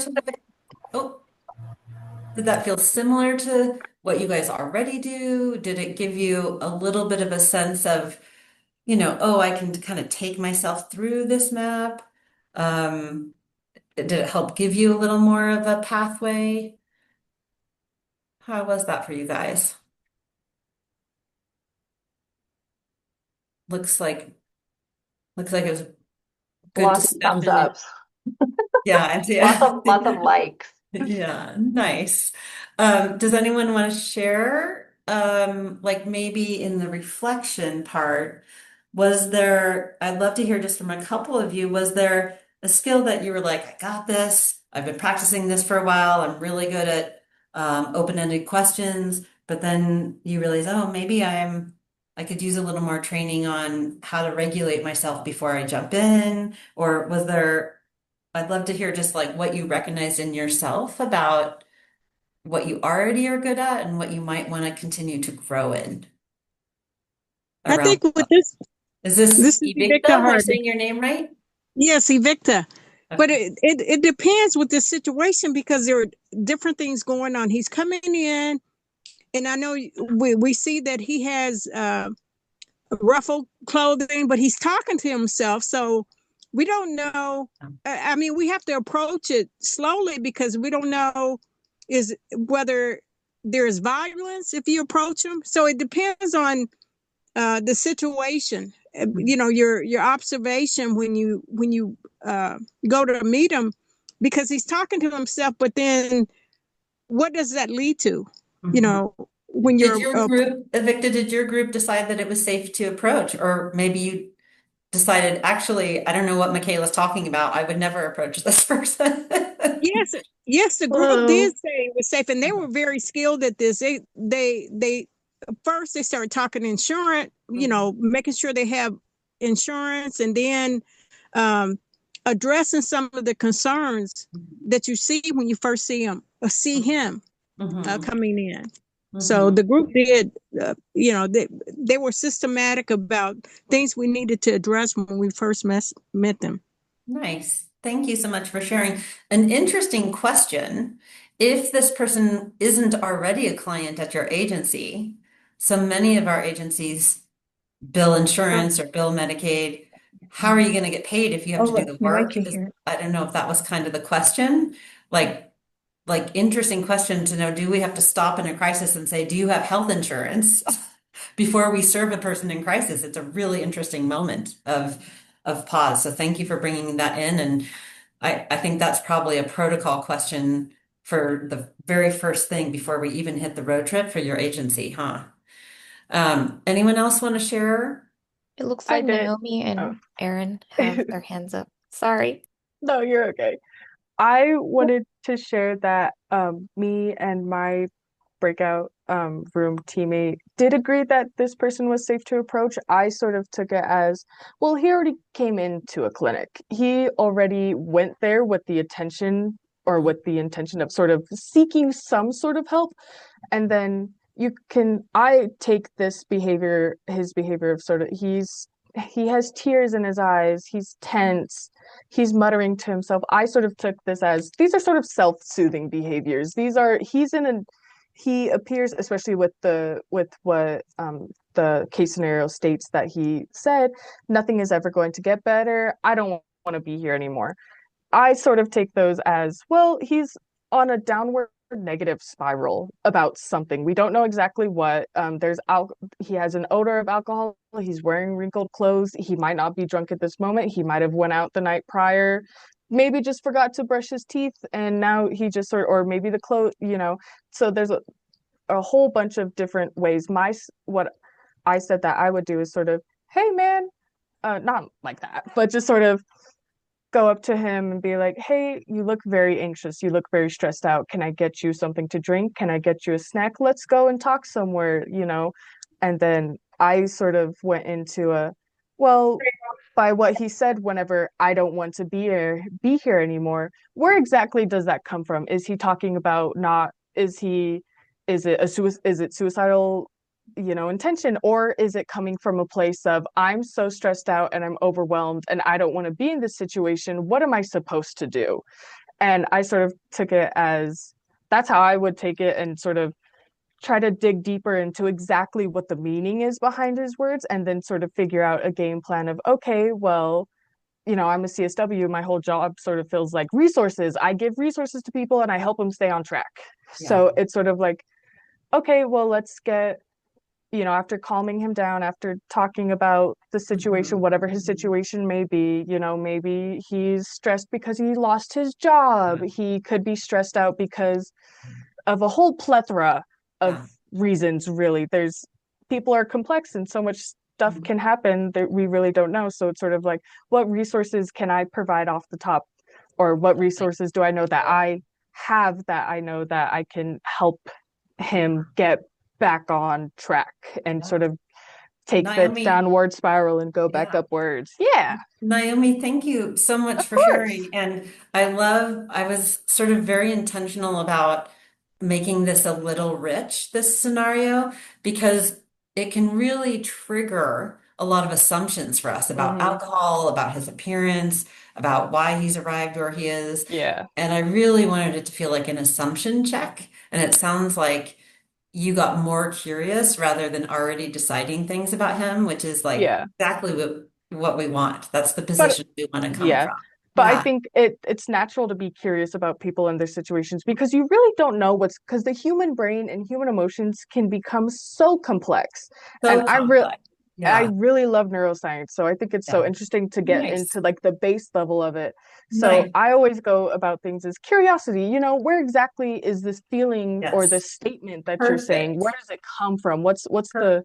to what you guys already do? Did it give you a little bit of a sense of, oh, I can kind of take myself through this map? Did it help give you a little more of a pathway? How was that for you guys? Looks like it was a good Lots of thumbs discussion. ups. Yeah, Lots of likes. Yeah, nice. Does anyone want to share? Like maybe in the reflection part, I'd love to hear just from a couple of you, was there a skill that you were like, I got this, I've been practicing this for a while, I'm really good at open-ended questions, but then you realize, oh, maybe I could use a little more training on how to regulate myself before I jump in, or I'd love to hear just like what you recognized in yourself about what you already are good at and what you might want to continue to grow in. I think with this Is this is Evicta? Evicta Am I Hardy. saying your name right? Yes, Evicta. Okay. But it depends with this situation because there are different things going on. He's coming in, and I know we see that he has ruffled clothing, but he's talking to himself. So we don't know. I mean, we have to approach it slowly because we don't know whether there's violence if you approach him. So it depends on the situation. Your observation when you go to meet him, because he's talking to himself. But then, what does that lead to? When Did you're your group, Evicta, did your group decide that it was safe to approach, or maybe you decided, actually, I don't know what Mikahla's talking about. I would never approach this person. Yes, the group did say it was safe, and they were very skilled at this. They first they started talking insurance, making sure they have insurance, and then addressing some of the concerns that you see when you first see him coming in. So Mhm. the group did, they were systematic about things we needed to address when we first met them. Nice. Thank you so much for sharing. An interesting question. If this person isn't already a client at your agency, so many of our agencies bill insurance or bill Medicaid, how are you going to get paid if you have to do Oh, the you might work? be here. I don't know if that was kind of the question. Like, interesting question to know, do we have to stop in a crisis and say, do you have health insurance before we serve a person in crisis? It's a really interesting moment of pause. So thank you for bringing that in. And I think that's probably a protocol question for the very first thing before we even hit the road trip for your agency, huh? Anyone else want to share? It looks I like did. Naomi Oh. and Aaron have their hands up. Sorry. No, you're okay. I wanted to share that me and my breakout room teammate did agree that this person was safe to approach. I sort of took it as, well, he already came into a clinic. He already went there with the attention or with the intention of sort of seeking some sort of help. And then I take this behavior, his behavior of sort of, he has tears in his eyes, he's tense, he's muttering to himself. I sort of took this as, these are sort of self-soothing behaviors. He appears, especially with what the case scenario states that he said, nothing is ever going to get better. I don't want to be here anymore. I sort of take those as, well, he's on a downward negative spiral about something. We don't know exactly what. He has an odor of alcohol. He's wearing wrinkled clothes. He might not be drunk at this moment. He might have went out the night prior, maybe just forgot to brush his teeth, and now he just or maybe the clothes, So there's a whole bunch of different ways. What I said that I would do is sort of, hey man, not like that, but just sort of go up to him and be like, hey, you look very anxious. You look very stressed out. Can I get you something to drink? Can I get you a snack? Let's go and talk somewhere. And then I sort of went into well, by what he said, whenever I don't want to be here anymore, where exactly does that come from? Is he talking about not, is it suicidal, intention, or is it coming from a place of, I'm so stressed out and I'm overwhelmed and I don't want to be in this situation. What am I supposed to do? And I sort of took it as, that's how I would take it, and sort of try to dig deeper into exactly what the meaning is behind his words, and then sort of figure out a game plan of, okay, well, I'm a CSW. My whole job sort of feels like resources. I give resources to people and I help them stay on track. Yeah. So it's sort of like, okay, well, let's get, after calming him down, after talking about the situation, whatever his situation may be, maybe he's stressed because he lost his job. He could be stressed out because of a whole plethora of Yeah. reasons, really. People are complex and so much stuff can happen that we really don't know. So it's sort of like, what resources can I provide off the top? Or what resources do I know that I have, that I know that I can help him get back on track and sort of take the Naomi, downward spiral and go back yeah. upwards. Yeah, Naomi, thank you so much of for course. sharing. And I was sort of very intentional about making this a little rich, this scenario, because it can really trigger a lot of assumptions for us about Hmm. alcohol, about his appearance, about why he's arrived where he is. Yeah, And I really wanted it to feel like an assumption check. And it sounds like you got more curious rather than already deciding things about him, which is like yeah. exactly what we want. That's the But position we want to come yeah. from. But I Yeah, think it's natural to be curious about people and their situations, because you really don't know because the human brain and human emotions can become so complex. And so complex. I Yeah, really love neuroscience, so I think it's so yeah. interesting to get Nice, into like the base level of it. So nice. I always go about things as curiosity, where exactly is this feeling or Yes, this statement that you're saying? perfect. Where does it come from? What's Per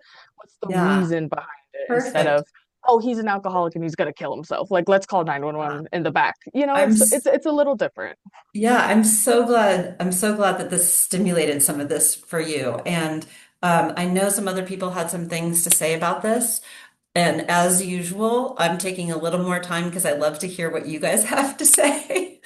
the yeah, reason behind it, instead perfect. of, oh, he's an alcoholic and he's gonna kill himself. Like, let's call Yeah. 911 in the back. I'm It's a little different. Yeah, I'm so glad. I'm so glad that this stimulated some of this for you. And I know some other people had some things to say about this. And as usual, I'm taking a little more time because I love to hear what you guys have to say.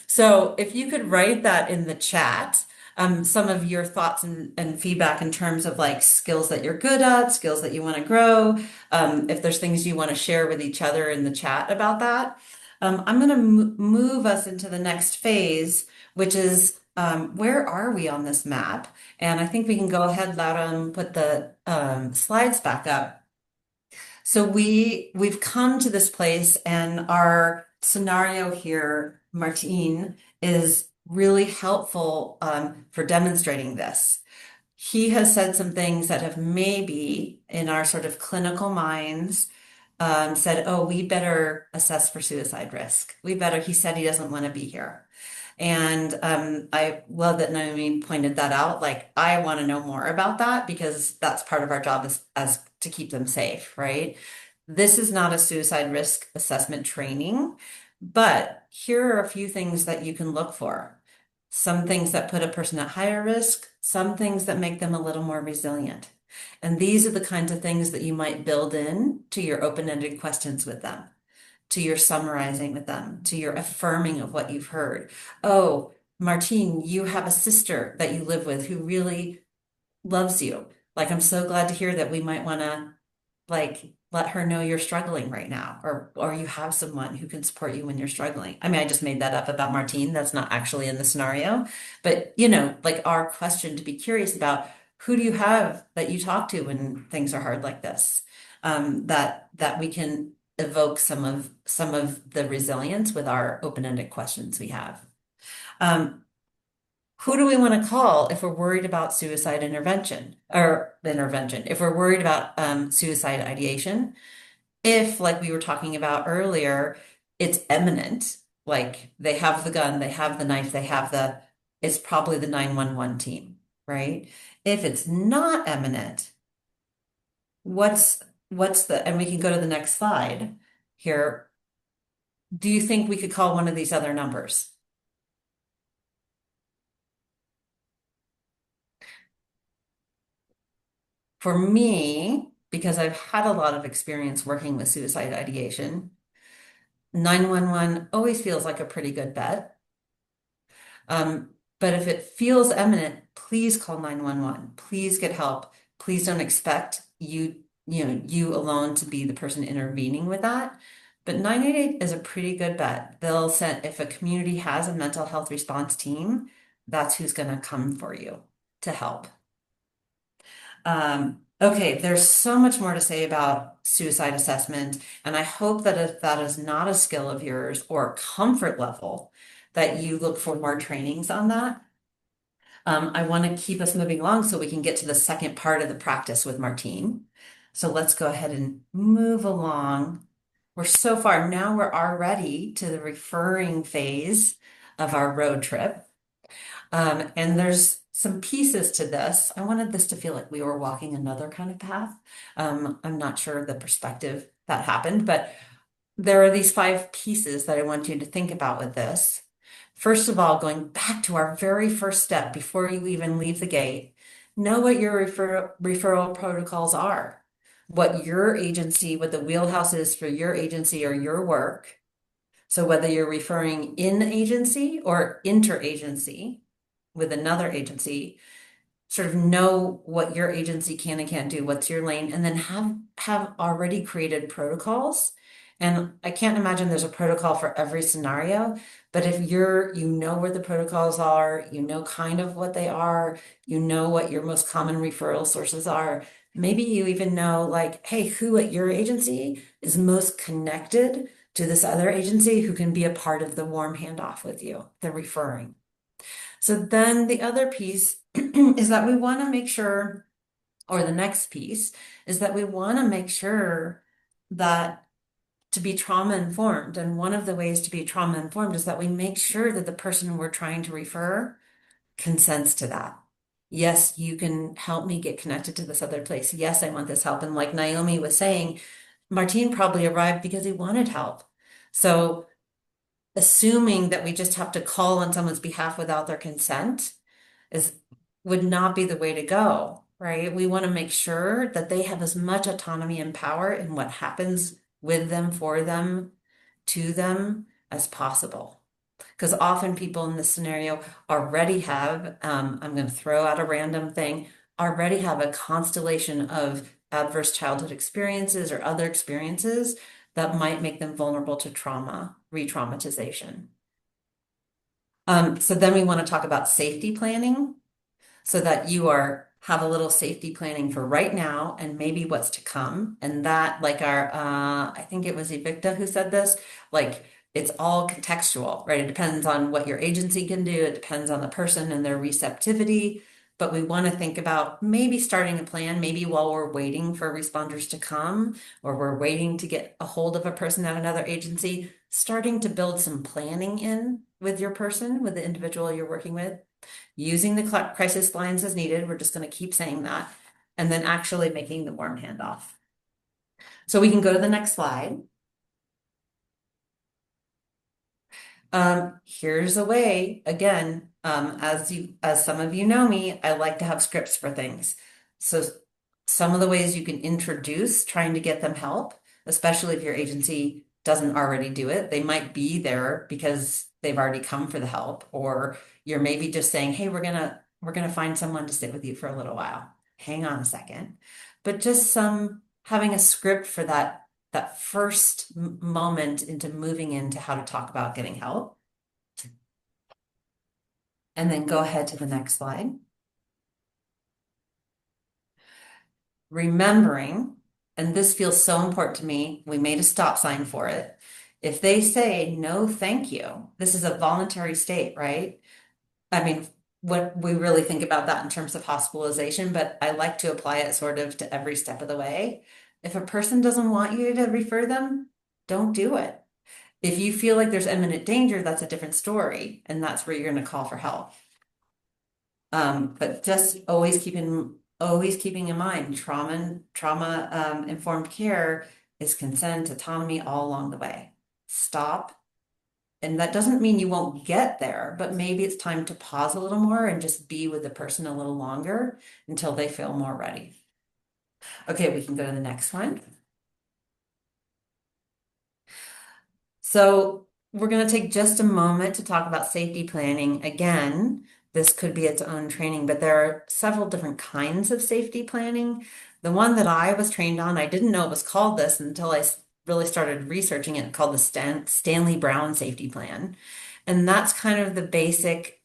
So if you could write that in the chat, some of your thoughts and feedback in terms of like skills that you're good at, skills that you want to grow. If there's things you want to share with each other in the chat about that. I'm going to move us into the next phase, which is where are we on this map? And I think we can go ahead, Laura, and put the slides back up. So we've come to this place, and our scenario here, Martine, is really helpful for demonstrating this. He has said some things that have maybe in our sort of clinical minds said, oh, we better assess for suicide risk. He said he doesn't want to be here. And I love that Naomi pointed that out. Like, I want to know more about that because that's part of our job as to keep them safe, right? This is not a suicide risk assessment training, but here are a few things that you can look for. Some things that put a person at higher risk, some things that make them a little more resilient. And these are the kinds of things that you might build in to your open-ended questions with them, to your summarizing with them, to your affirming of what you've heard. Oh, Martine, you have a sister that you live with who really loves you. Like, I'm so glad to hear that we might want to like let her know you're struggling right now, or you have someone who can support you when you're struggling. I mean, I just made that up about Martine. That's not actually in the scenario, but like our question to be curious about, who do you have that you talk to when things are hard like this? That we can evoke some of the resilience with our open-ended questions we have. Who do we want to call if we're worried about suicide intervention, if we're worried about suicide ideation? If, like we were talking about earlier, it's imminent, like they have the gun, they have the knife, it's probably the 911 team, right? If it's not imminent, and we can go to the next slide here. Do you think we could call one of these other numbers? For me, because I've had a lot of experience working with suicide ideation, 911 always feels like a pretty good bet. But if it feels imminent, please call 911. Please get help. Please don't expect you alone to be the person intervening with that. But 988 is a pretty good bet. They'll send, if a community has a mental health response team, that's who's going to come for you to help. Okay, there's so much more to say about suicide assessment, and I hope that if that is not a skill of yours or comfort level, that you look for more trainings on that. I want to keep us moving along so we can get to the second part of the practice with Martine. So let's go ahead and move along. We're so far, now we're already to the referring phase of our road trip. And there's some pieces to this. I wanted this to feel like we were walking another kind of path. I'm not sure the perspective that happened, but there are these 5 pieces that I want you to think about with this. First of all, going back to our very first step before you even leave the gate, know what your referral protocols are, what the wheelhouse is for your agency or your work. So whether you're referring in agency or interagency with another agency, sort of know what your agency can and can't do, what's your lane, and then have already created protocols. And I can't imagine there's a protocol for every scenario, but if you know where the protocols are, you know kind of what they are, you know what your most common referral sources are, maybe you even know like, hey, who at your agency is most connected to this other agency who can be a part of the warm handoff with you, the referring. So then the other piece is that we want to make sure, or the next piece is that we want to make sure that to be trauma informed, and one of the ways to be trauma informed is that we make sure that the person we're trying to refer consents to that. Yes, you can help me get connected to this other place. Yes, I want this help. And like Naomi was saying, Martine probably arrived because he wanted help. So assuming that we just have to call on someone's behalf without their consent would not be the way to go, right? We want to make sure that they have as much autonomy and power in what happens with them, for them, to them as possible. Because often people in this scenario already have, I'm going to throw out a random thing, already have a constellation of adverse childhood experiences or other experiences that might make them vulnerable to trauma, re-traumatization. So then we want to talk about safety planning so that you have a little safety planning for right now and maybe what's to come. And that, like I think it was Evicta who said this, like it's all contextual, right? It depends on what your agency can do. It depends on the person and their receptivity. But we want to think about maybe starting a plan, maybe while we're waiting for responders to come, or we're waiting to get a hold of a person at another agency, starting to build some planning in with your person, with the individual you're working with, using the crisis lines as needed. We're just going to keep saying that, and then actually making the warm handoff. So we can go to the next slide. Here's a way, again, as some of you know me, I like to have scripts for things. So some of the ways you can introduce trying to get them help, especially if your agency doesn't already do it. They might be there because they've already come for the help, or you're maybe just saying, hey, we're gonna find someone to sit with you for a little while. Hang on a second. But just having a script for that first moment into moving into how to talk about getting help. And then go ahead to the next slide. Remembering, and this feels so important to me, we made a stop sign for it. If they say no, thank you, this is a voluntary state, right? I mean, what we really think about that in terms of hospitalization, but I like to apply it sort of to every step of the way. If a person doesn't want you to refer them, don't do it. If you feel like there's imminent danger, that's a different story, and that's where you're going to call for help. But just always keeping in mind, trauma informed care is consent, autonomy all along the way. Stop. And that doesn't mean you won't get there, but maybe it's time to pause a little more and just be with the person a little longer until they feel more ready. Okay, we can go to the next one. So we're going to take just a moment to talk about safety planning. Again, this could be its own training, but there are several different kinds of safety planning. The one that I was trained on, I didn't know it was called this until I really started researching it, called the Stanley Brown Safety Plan. And that's kind of the basic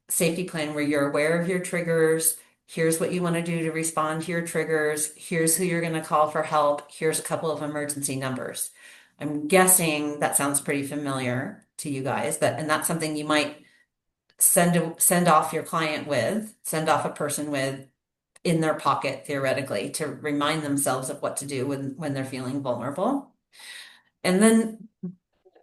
safety plan where you're aware of your triggers. Here's what you want to do to respond to your triggers. Here's who you're going to call for help. Here's a couple of emergency numbers. I'm guessing that sounds pretty familiar to you guys, and that's something you might send off your client with, send off a person with in their pocket, theoretically, to remind themselves of what to do when they're feeling vulnerable. And then,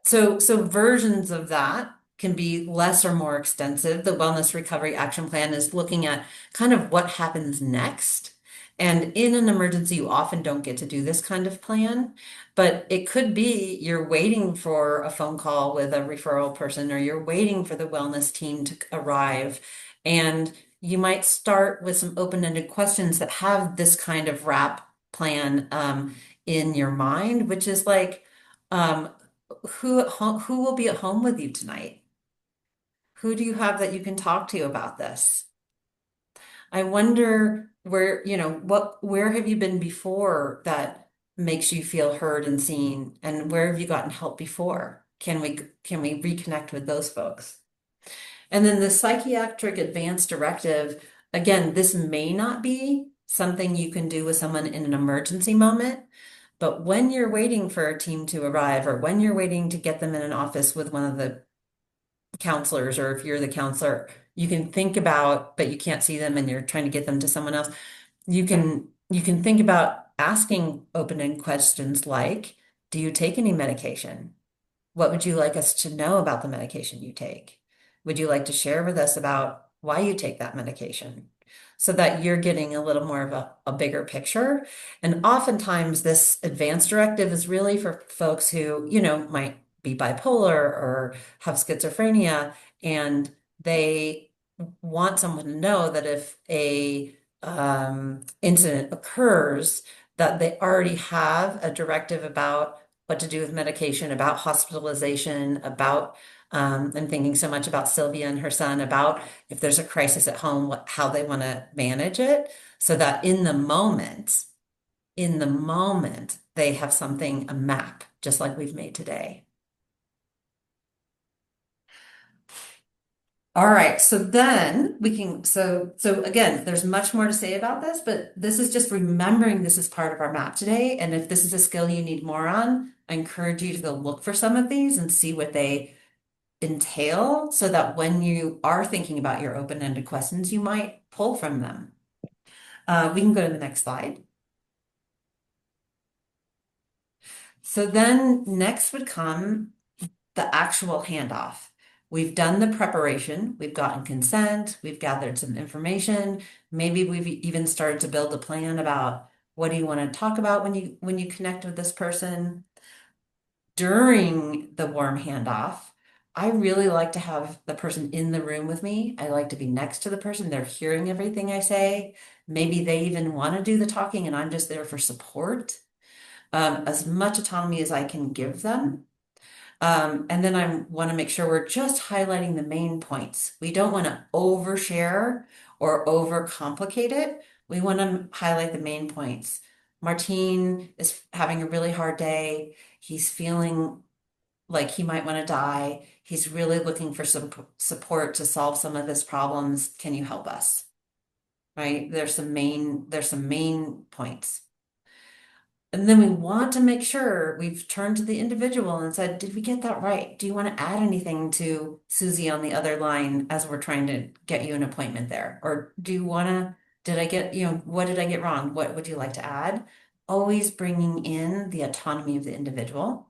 so versions of that can be less or more extensive. The Wellness Recovery Action Plan is looking at kind of what happens next. And in an emergency, you often don't get to do this kind of plan, but it could be you're waiting for a phone call with a referral person, or you're waiting for the wellness team to arrive. And you might start with some open-ended questions that have this kind of wrap plan in your mind, which is like, who will be at home with you tonight? Who do you have that you can talk to about this? I wonder where have you been before that makes you feel heard and seen, and where have you gotten help before? Can we reconnect with those folks? And then the psychiatric advance directive, again, this may not be something you can do with someone in an emergency moment, but when you're waiting for a team to arrive, or when you're waiting to get them in an office with one of the counselors, or if you're the counselor, you can think about, but you can't see them and you're trying to get them to someone else. You can think about asking open-ended questions like, do you take any medication? What would you like us to know about the medication you take? Would you like to share with us about why you take that medication? So that you're getting a little more of a bigger picture. And oftentimes this advance directive is really for folks who, might be bipolar or have schizophrenia, and they want someone to know that if a incident occurs, that they already have a directive about what to do with medication, about hospitalization, about I'm thinking so much about Sylvia and her son, about if there's a crisis at home, how they want to manage it, so that in the moment, they have something, a map, just like we've made today. All right, so then we can, so again, there's much more to say about this, but this is just remembering this is part of our map today. And if this is a skill you need more on, I encourage you to go look for some of these and see what they entail, so that when you are thinking about your open-ended questions, you might pull from them. We can go to the next slide. So then next would come the actual handoff. We've done the preparation, we've gotten consent, we've gathered some information. Maybe we've even started to build a plan about what do you want to talk about when you connect with this person. During the warm handoff, I really like to have the person in the room with me. I like to be next to the person. They're hearing everything I say. Maybe they even want to do the talking and I'm just there for support. As much autonomy as I can give them. And then I want to make sure we're just highlighting the main points. We don't want to overshare or overcomplicate it. We want to highlight the main points. Martine is having a really hard day. He's feeling like he might want to die. He's really looking for some support to solve some of his problems. Can you help us? Right? There's some main points. And then we want to make sure we've turned to the individual and said, did we get that right? Do you want to add anything to Susie on the other line as we're trying to get you an appointment there? Or do you want to, what did I get wrong? What would you like to add? Always bringing in the autonomy of the individual.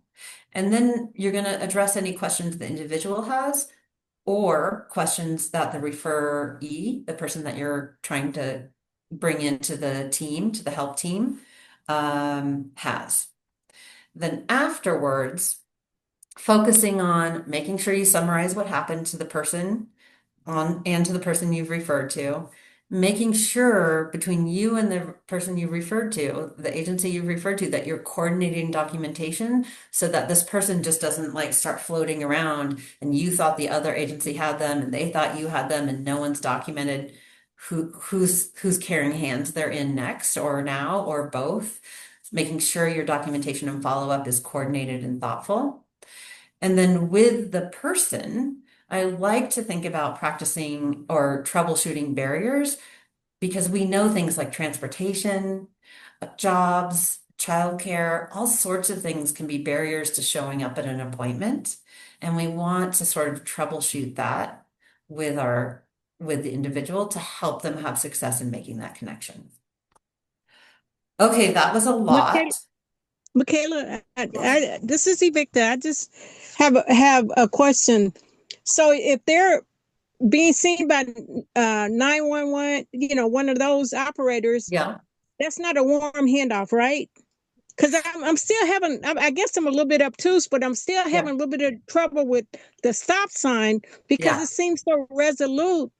And then you're going to address any questions the individual has, or questions that the referee, the person that you're trying to bring into the team, to the help team, has. Then afterwards, focusing on making sure you summarize what happened to the person and to the person you've referred to, making sure between you and the person you referred to, the agency you've referred to, that you're coordinating documentation so that this person just doesn't like start floating around and you thought the other agency had them and they thought you had them and no one's documented who's carrying hands they're in next or now or both. Making sure your documentation and follow-up is coordinated and thoughtful. And then with the person, I like to think about practicing or troubleshooting barriers, because we know things like transportation, jobs, childcare, all sorts of things can be barriers to showing up at an appointment. And we want to sort of troubleshoot that with the individual to help them have success in making that connection. Okay, that was a lot. Mikahla, this is Evicta. I just have a question. So if they're being seen by 911, one of those operators, Yeah. that's not a warm handoff, right? Because I'm still having, I guess I'm a little bit obtuse, but I'm still having a little bit of trouble with the stop sign, because it seems so resolute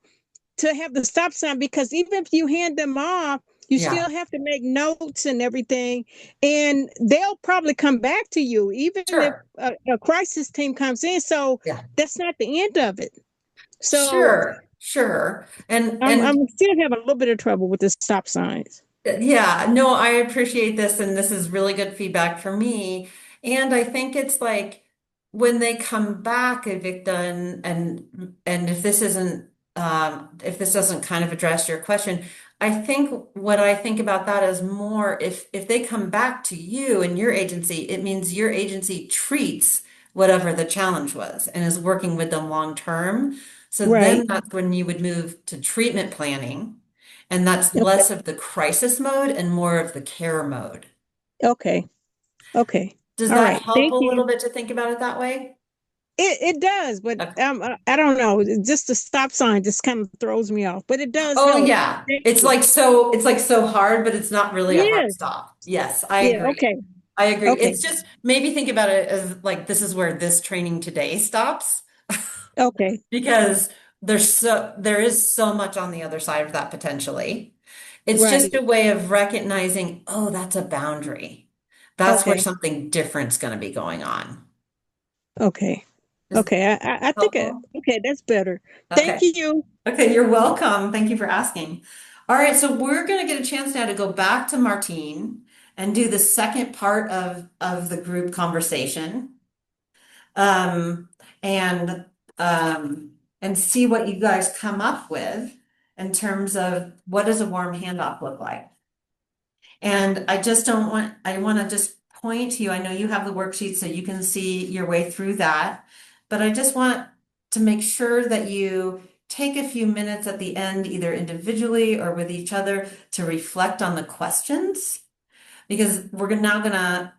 to have the stop sign, because even if you hand them off, you still have to make notes and everything, and they'll probably come back to you, even if a crisis team comes in. So that's not the end of it. So sure. And I'm still having a little bit of trouble with the stop signs. Yeah, no, I appreciate this, and this is really good feedback for me. And I think it's like when they come back, Evicta, and if this isn't if this doesn't kind of address your question, I think what I think about that is more if they come back to you and your agency, it means your agency treats whatever the challenge was and is working with them long term. So then that's when you would move to treatment planning. And that's less of the crisis mode and more of the care mode. Okay. Does that help a little bit to think about it that way? It does, but I don't know. Just the stop sign just kind of throws me off. But it does Oh help. yeah. It's like so hard, but it's not really a hard stop. Yes, I agree. Okay. I agree. Okay. It's just maybe think about it as like this is where this training today stops. Okay. Because there is so much on the other side of that potentially. It's just a way of recognizing, oh, that's a boundary. That's where something different's going to be going on. Okay. Is Okay, I think helpful? okay, that's better. Thank Okay. you. Okay, you're welcome. Thank you for asking. All right, so we're going to get a chance now to go back to Martine and do the second part of the group conversation. Um, and and see what you guys come up with in terms of what does a warm handoff look like. And I just don't want, I want to just point to you. I know you have the worksheet so you can see your way through that, but I just want to make sure that you take a few minutes at the end, either individually or with each other, to reflect on the questions, because we're now gonna,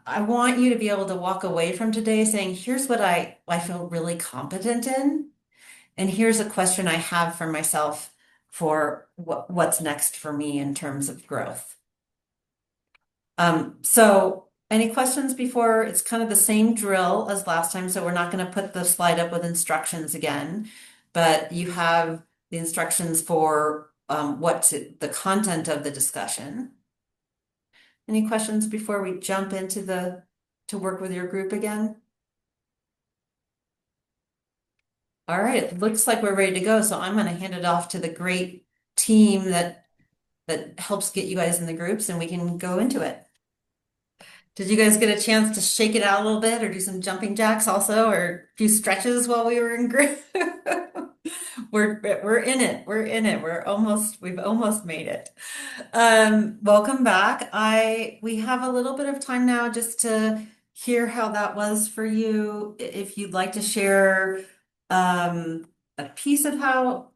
I want you to be able to walk away from today saying, here's what I feel really competent in, and here's a question I have for myself for what's next for me in terms of growth. So any questions before? It's kind of the same drill as last time, so we're not going to put the slide up with instructions again, but you have the instructions for the content of the discussion. Any questions before we jump into to work with your group again? All right, it looks like we're ready to go, so I'm going to hand it off to the great team that helps get you guys in the groups, and we can go into it. Did you guys get a chance to shake it out a little bit or do some jumping jacks also, or a few stretches while we were in group? We're in it. We're in it. We've almost made it. Welcome back. We have a little bit of time now just to hear how that was for you. If you'd like to share a piece of how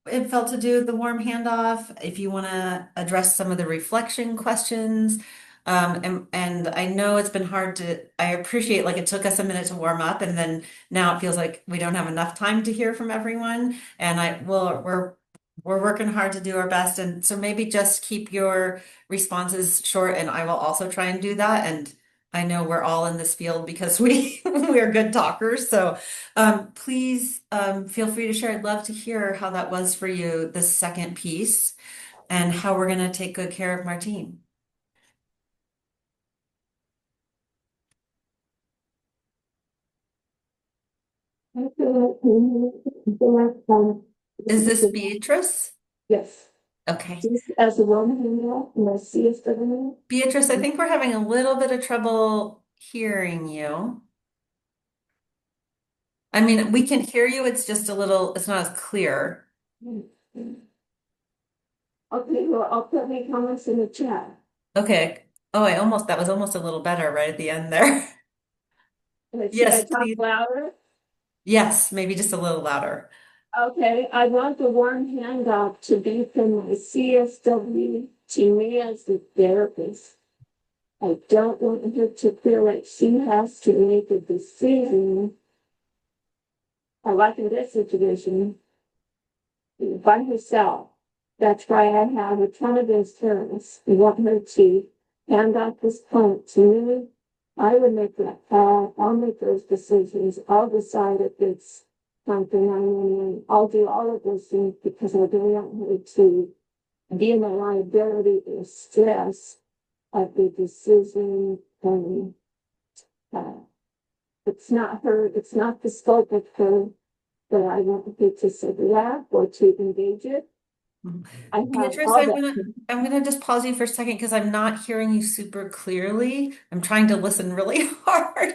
it felt to do the warm handoff, if you want to address some of the reflection questions. And I know it's been hard I appreciate, like, it took us a minute to warm up, and then now it feels like we don't have enough time to hear from everyone. And we're working hard to do our best. And so maybe just keep your responses short, and I will also try and do that. And I know we're all in this field because we're good talkers. So please feel free to share. I'd love to hear how that was for you, the second piece, and how we're going to take good care of Martine. Is this Beatrice? Yes. Okay. As a woman, and I see us together. Beatrice, I think we're having a little bit of trouble hearing you. I mean, we can hear you, it's just it's not as clear. Okay, well, I'll put my comments in the chat. Okay. Oh, that was almost a little better right at the end there. Should I Yes, talk please. louder? Yes, maybe just a little louder. Okay, I want the warm handoff to be from my CSW to me as the therapist. I don't want her to feel like she has to make a decision. I like in this situation by herself. That's why I have a ton of insurance. I want her to hand out this plant to me. I would make that call. I'll make those decisions. I'll decide if it's something I want. I'll do all of those things because I don't want her to be in the liability or stress of the decision. It's not her. It's not the scope of her that I want her to sit that or to engage it. Beatrice, I'm gonna just pause you for a second because I'm not hearing you super clearly. I'm trying to listen really hard.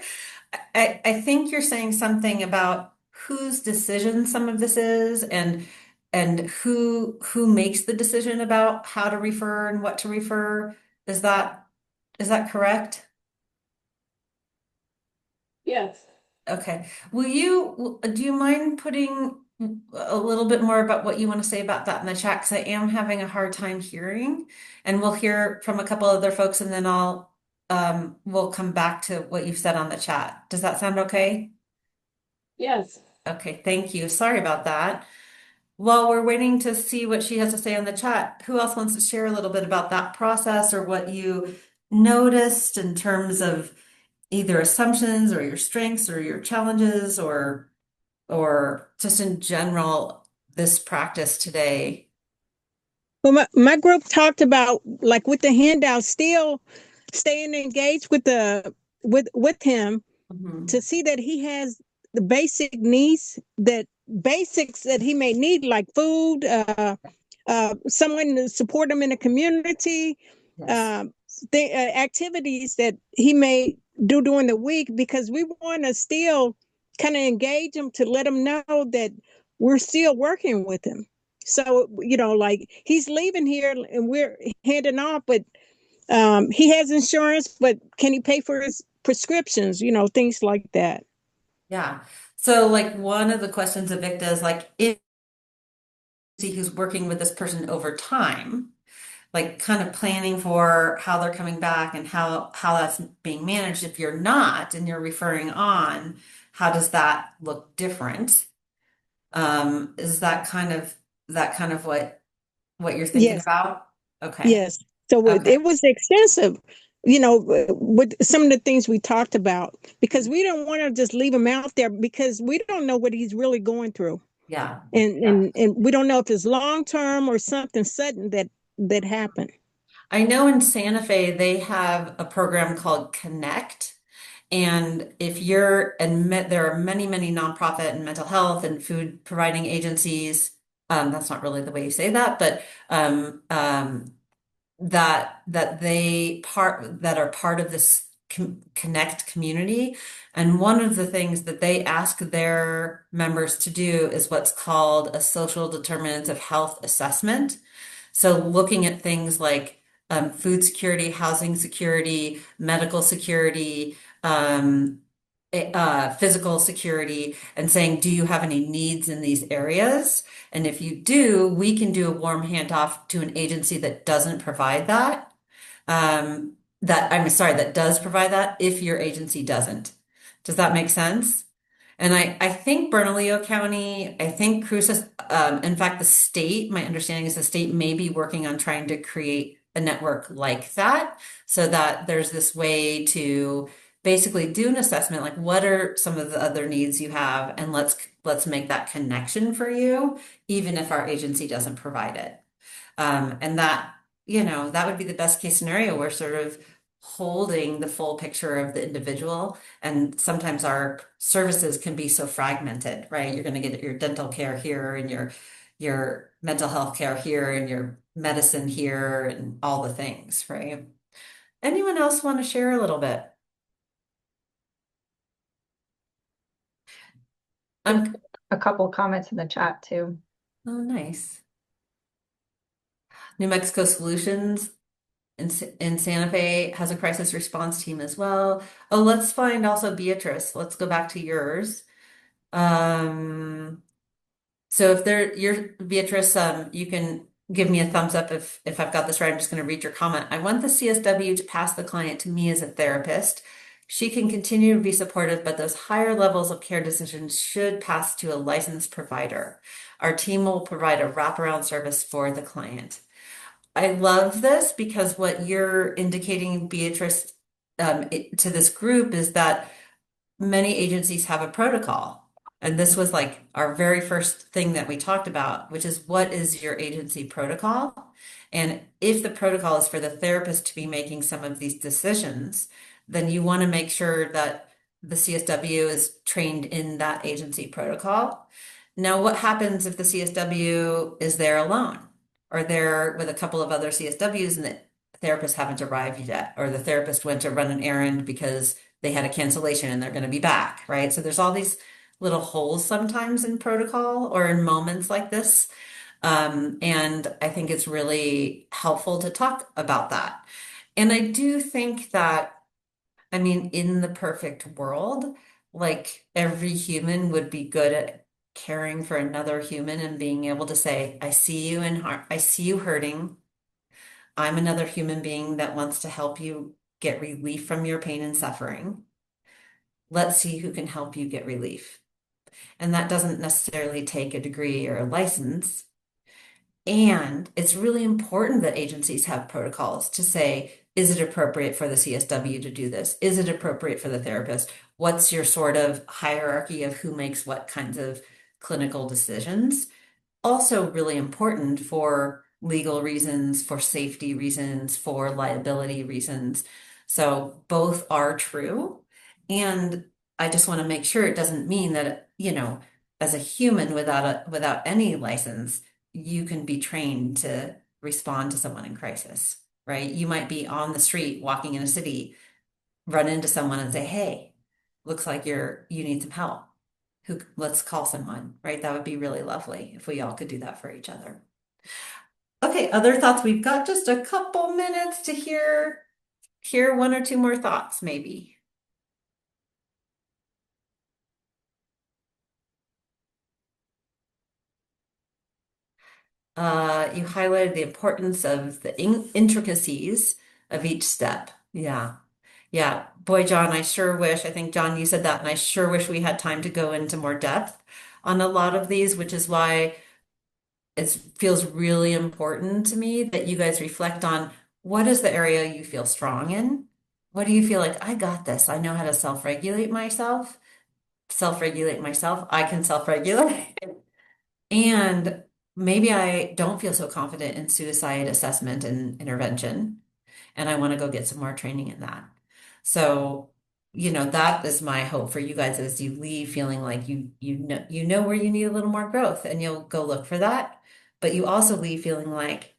I think you're saying something about whose decision some of this is, and who makes the decision about how to refer and what to refer. Is that correct? Yes. Okay. Do you mind putting a little bit more about what you want to say about that in the chat? Because I am having a hard time hearing, and we'll hear from a couple other folks, and then we'll come back to what you've said on the chat. Does that sound okay? Yes. Okay, thank you. Sorry about that. While we're waiting to see what she has to say on the chat, who else wants to share a little bit about that process or what you noticed in terms of either assumptions or your strengths or your challenges or just in general this practice today? Well, my group talked about, like, with the handout, still staying engaged with with him to see that he has the basics that he may need, like food, someone to support him in the community, Yes. the activities that he may do during the week, because we want to still kind of engage him to let him know that we're still working with him. So, like he's leaving here and we're handing off, but he has insurance, but can he pay for his prescriptions, things like that. Yeah. So like one of the questions of Victa is like, if who's working with this person over time, like kind of planning for how they're coming back and how that's being managed. If you're not and you're referring on, how does that look different? Is that kind of what you're thinking Yes. about? Okay. Yes. So Okay. it was extensive, with some of the things we talked about, because we don't want to just leave him out there, because we don't know what he's really going through. Yeah. And Yeah. and we don't know if it's long term or something sudden that happened. I know in Santa Fe they have a program called Connect. And if you're admit, there are many, many nonprofit and mental health and food providing agencies. That's not really the way you say that, but that are part of this Connect community. And one of the things that they ask their members to do is what's called a social determinants of health assessment. So looking at things like food security, housing security, medical security, um, physical security, and saying, do you have any needs in these areas? And if you do, we can do a warm handoff to an agency that doesn't provide that. That does provide that if your agency doesn't. Does that make sense? And I think Bernalillo County, I think Cruces, in fact, the state, my understanding is the state may be working on trying to create a network like that, so that there's this way to basically do an assessment, like what are some of the other needs you have, and let's make that connection for you, even if our agency doesn't provide it. And that would be the best case scenario. We're sort of holding the full picture of the individual. And sometimes our services can be so fragmented, right? You're going to get your dental care here and your mental health care here and your medicine here and all the things, right? Anyone else want to share a little bit? I'm A couple comments in the chat too. Oh, nice. New Mexico Solutions in Santa Fe has a crisis response team as well. Oh, let's find also Beatrice. Let's go back to yours. So if you're Beatrice, you can give me a thumbs up if I've got this right. I'm just going to read your comment. I want the CSW to pass the client to me as a therapist. She can continue to be supportive, but those higher levels of care decisions should pass to a licensed provider. Our team will provide a wraparound service for the client. I love this because what you're indicating, Beatrice, to this group is that many agencies have a protocol. And this was like our very first thing that we talked about, which is what is your agency protocol? And if the protocol is for the therapist to be making some of these decisions, then you want to make sure that the CSW is trained in that agency protocol. Now, what happens if the CSW is there alone or there with a couple of other CSWs and the therapists haven't arrived yet, or the therapist went to run an errand because they had a cancellation and they're going to be back, right? So there's all these little holes sometimes in protocol or in moments like this. And I think it's really helpful to talk about that. And I do think that, I mean, in the perfect world, like every human would be good at caring for another human and being able to say, I see you in I see you hurting. I'm another human being that wants to help you get relief from your pain and suffering. Let's see who can help you get relief. And that doesn't necessarily take a degree or a license. And it's really important that agencies have protocols to say, is it appropriate for the CSW to do this? Is it appropriate for the therapist? What's your sort of hierarchy of who makes what kinds of clinical decisions? Also really important for legal reasons, for safety reasons, for liability reasons. So both are true. And I just want to make sure it doesn't mean that, as a human without any license, you can be trained to respond to someone in crisis, right? You might be on the street walking in a city, run into someone and say, "Hey, looks like you need some help. Let's call someone," right? That would be really lovely if we all could do that for each other. Okay, other thoughts? We've got just a couple minutes to hear one or two more thoughts, maybe. You highlighted the importance of the intricacies of each step. Yeah. Yeah. Boy, John, I think, John, you said that, and I sure wish we had time to go into more depth on a lot of these, which is why it feels really important to me that you guys reflect on what is the area you feel strong in? What do you feel like, I got this? I know how to self-regulate myself. I can self-regulate. And maybe I don't feel so confident in suicide assessment and intervention, and I want to go get some more training in that. So, that is my hope for you guys as you leave feeling like you know where you need a little more growth, and you'll go look for that. But you also leave feeling like,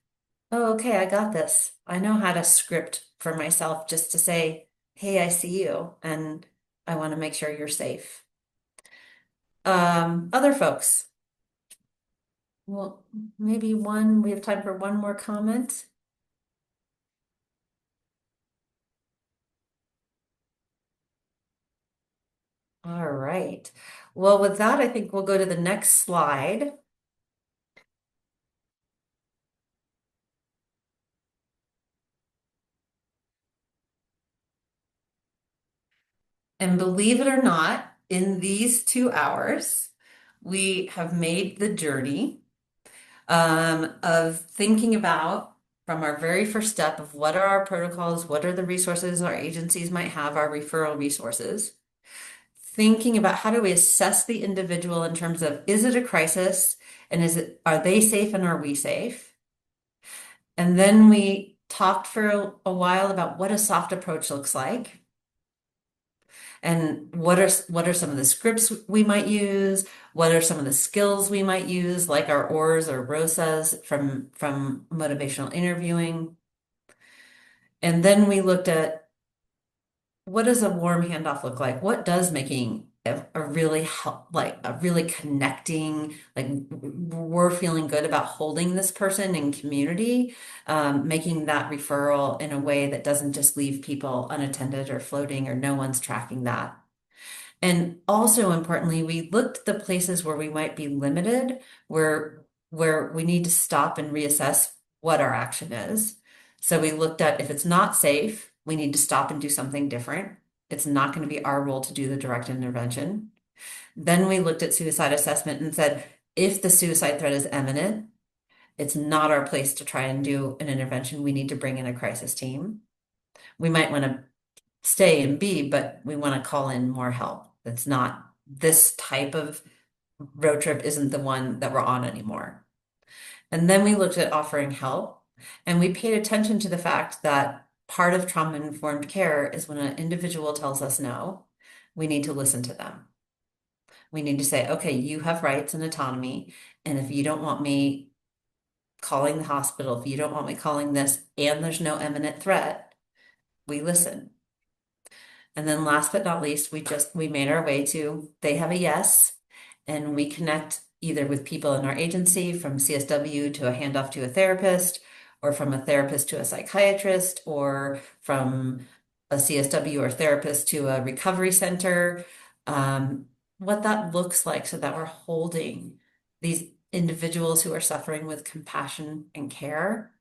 oh, okay, I got this. I know how to script for myself just to say, hey, I see you, and I want to make sure you're safe. Other folks. Well, maybe we have time for one more comment. All right. Well, with that, I think we'll go to the next slide. And believe it or not, in these 2 hours, we have made the journey of thinking about from our very first step of what are our protocols, what are the resources our agencies might have, our referral resources, thinking about how do we assess the individual in terms of, is it a crisis, and are they safe and are we safe? And then we talked for a while about what a soft approach looks like. And what are some of the scripts we might use? What are some of the skills we might use, like our ORs or ROSAs from motivational interviewing? And then we looked at, what does a warm handoff look like? What does making a really a really connecting, like we're feeling good about holding this person in community, making that referral in a way that doesn't just leave people unattended or floating or no one's tracking that. And also importantly, we looked at the places where we might be limited, where we need to stop and reassess what our action is. So we looked at, if it's not safe, we need to stop and do something different. It's not going to be our role to do the direct intervention. Then we looked at suicide assessment and said, if the suicide threat is imminent, it's not our place to try and do an intervention. We need to bring in a crisis team. We might want to stay and be, but we want to call in more help. That's not, this type of road trip isn't the one that we're on anymore. And then we looked at offering help, and we paid attention to the fact that part of trauma-informed care is when an individual tells us no, we need to listen to them. We need to say, okay, you have rights and autonomy, and if you don't want me calling the hospital, if you don't want me calling this, and there's no imminent threat, we listen. And then last but not least, we made our way to, they have a yes, and we connect either with people in our agency, from CSW to a handoff to a therapist, or from a therapist to a psychiatrist, or from a CSW or therapist to a recovery center. What that looks like, so that we're holding these individuals who are suffering with compassion and care.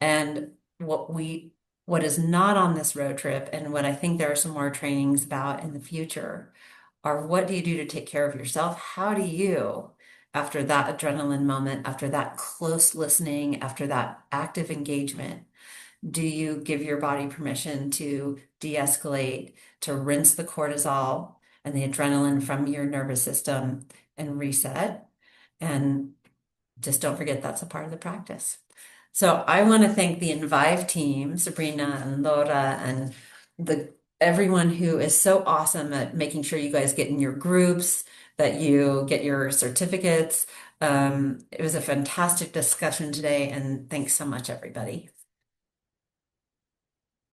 And what is not on this road trip, and what I think there are some more trainings about in the future, are what do you do to take care of yourself? How do you, after that adrenaline moment, after that close listening, after that active engagement, do you give your body permission to de-escalate, to rinse the cortisol and the adrenaline from your nervous system and reset? And just don't forget, that's a part of the practice. So I want to thank the Envive team, Sabrina and Laura and everyone who is so awesome at making sure you guys get in your groups, that you get your certificates. It was a fantastic discussion today, and thanks so much, everybody.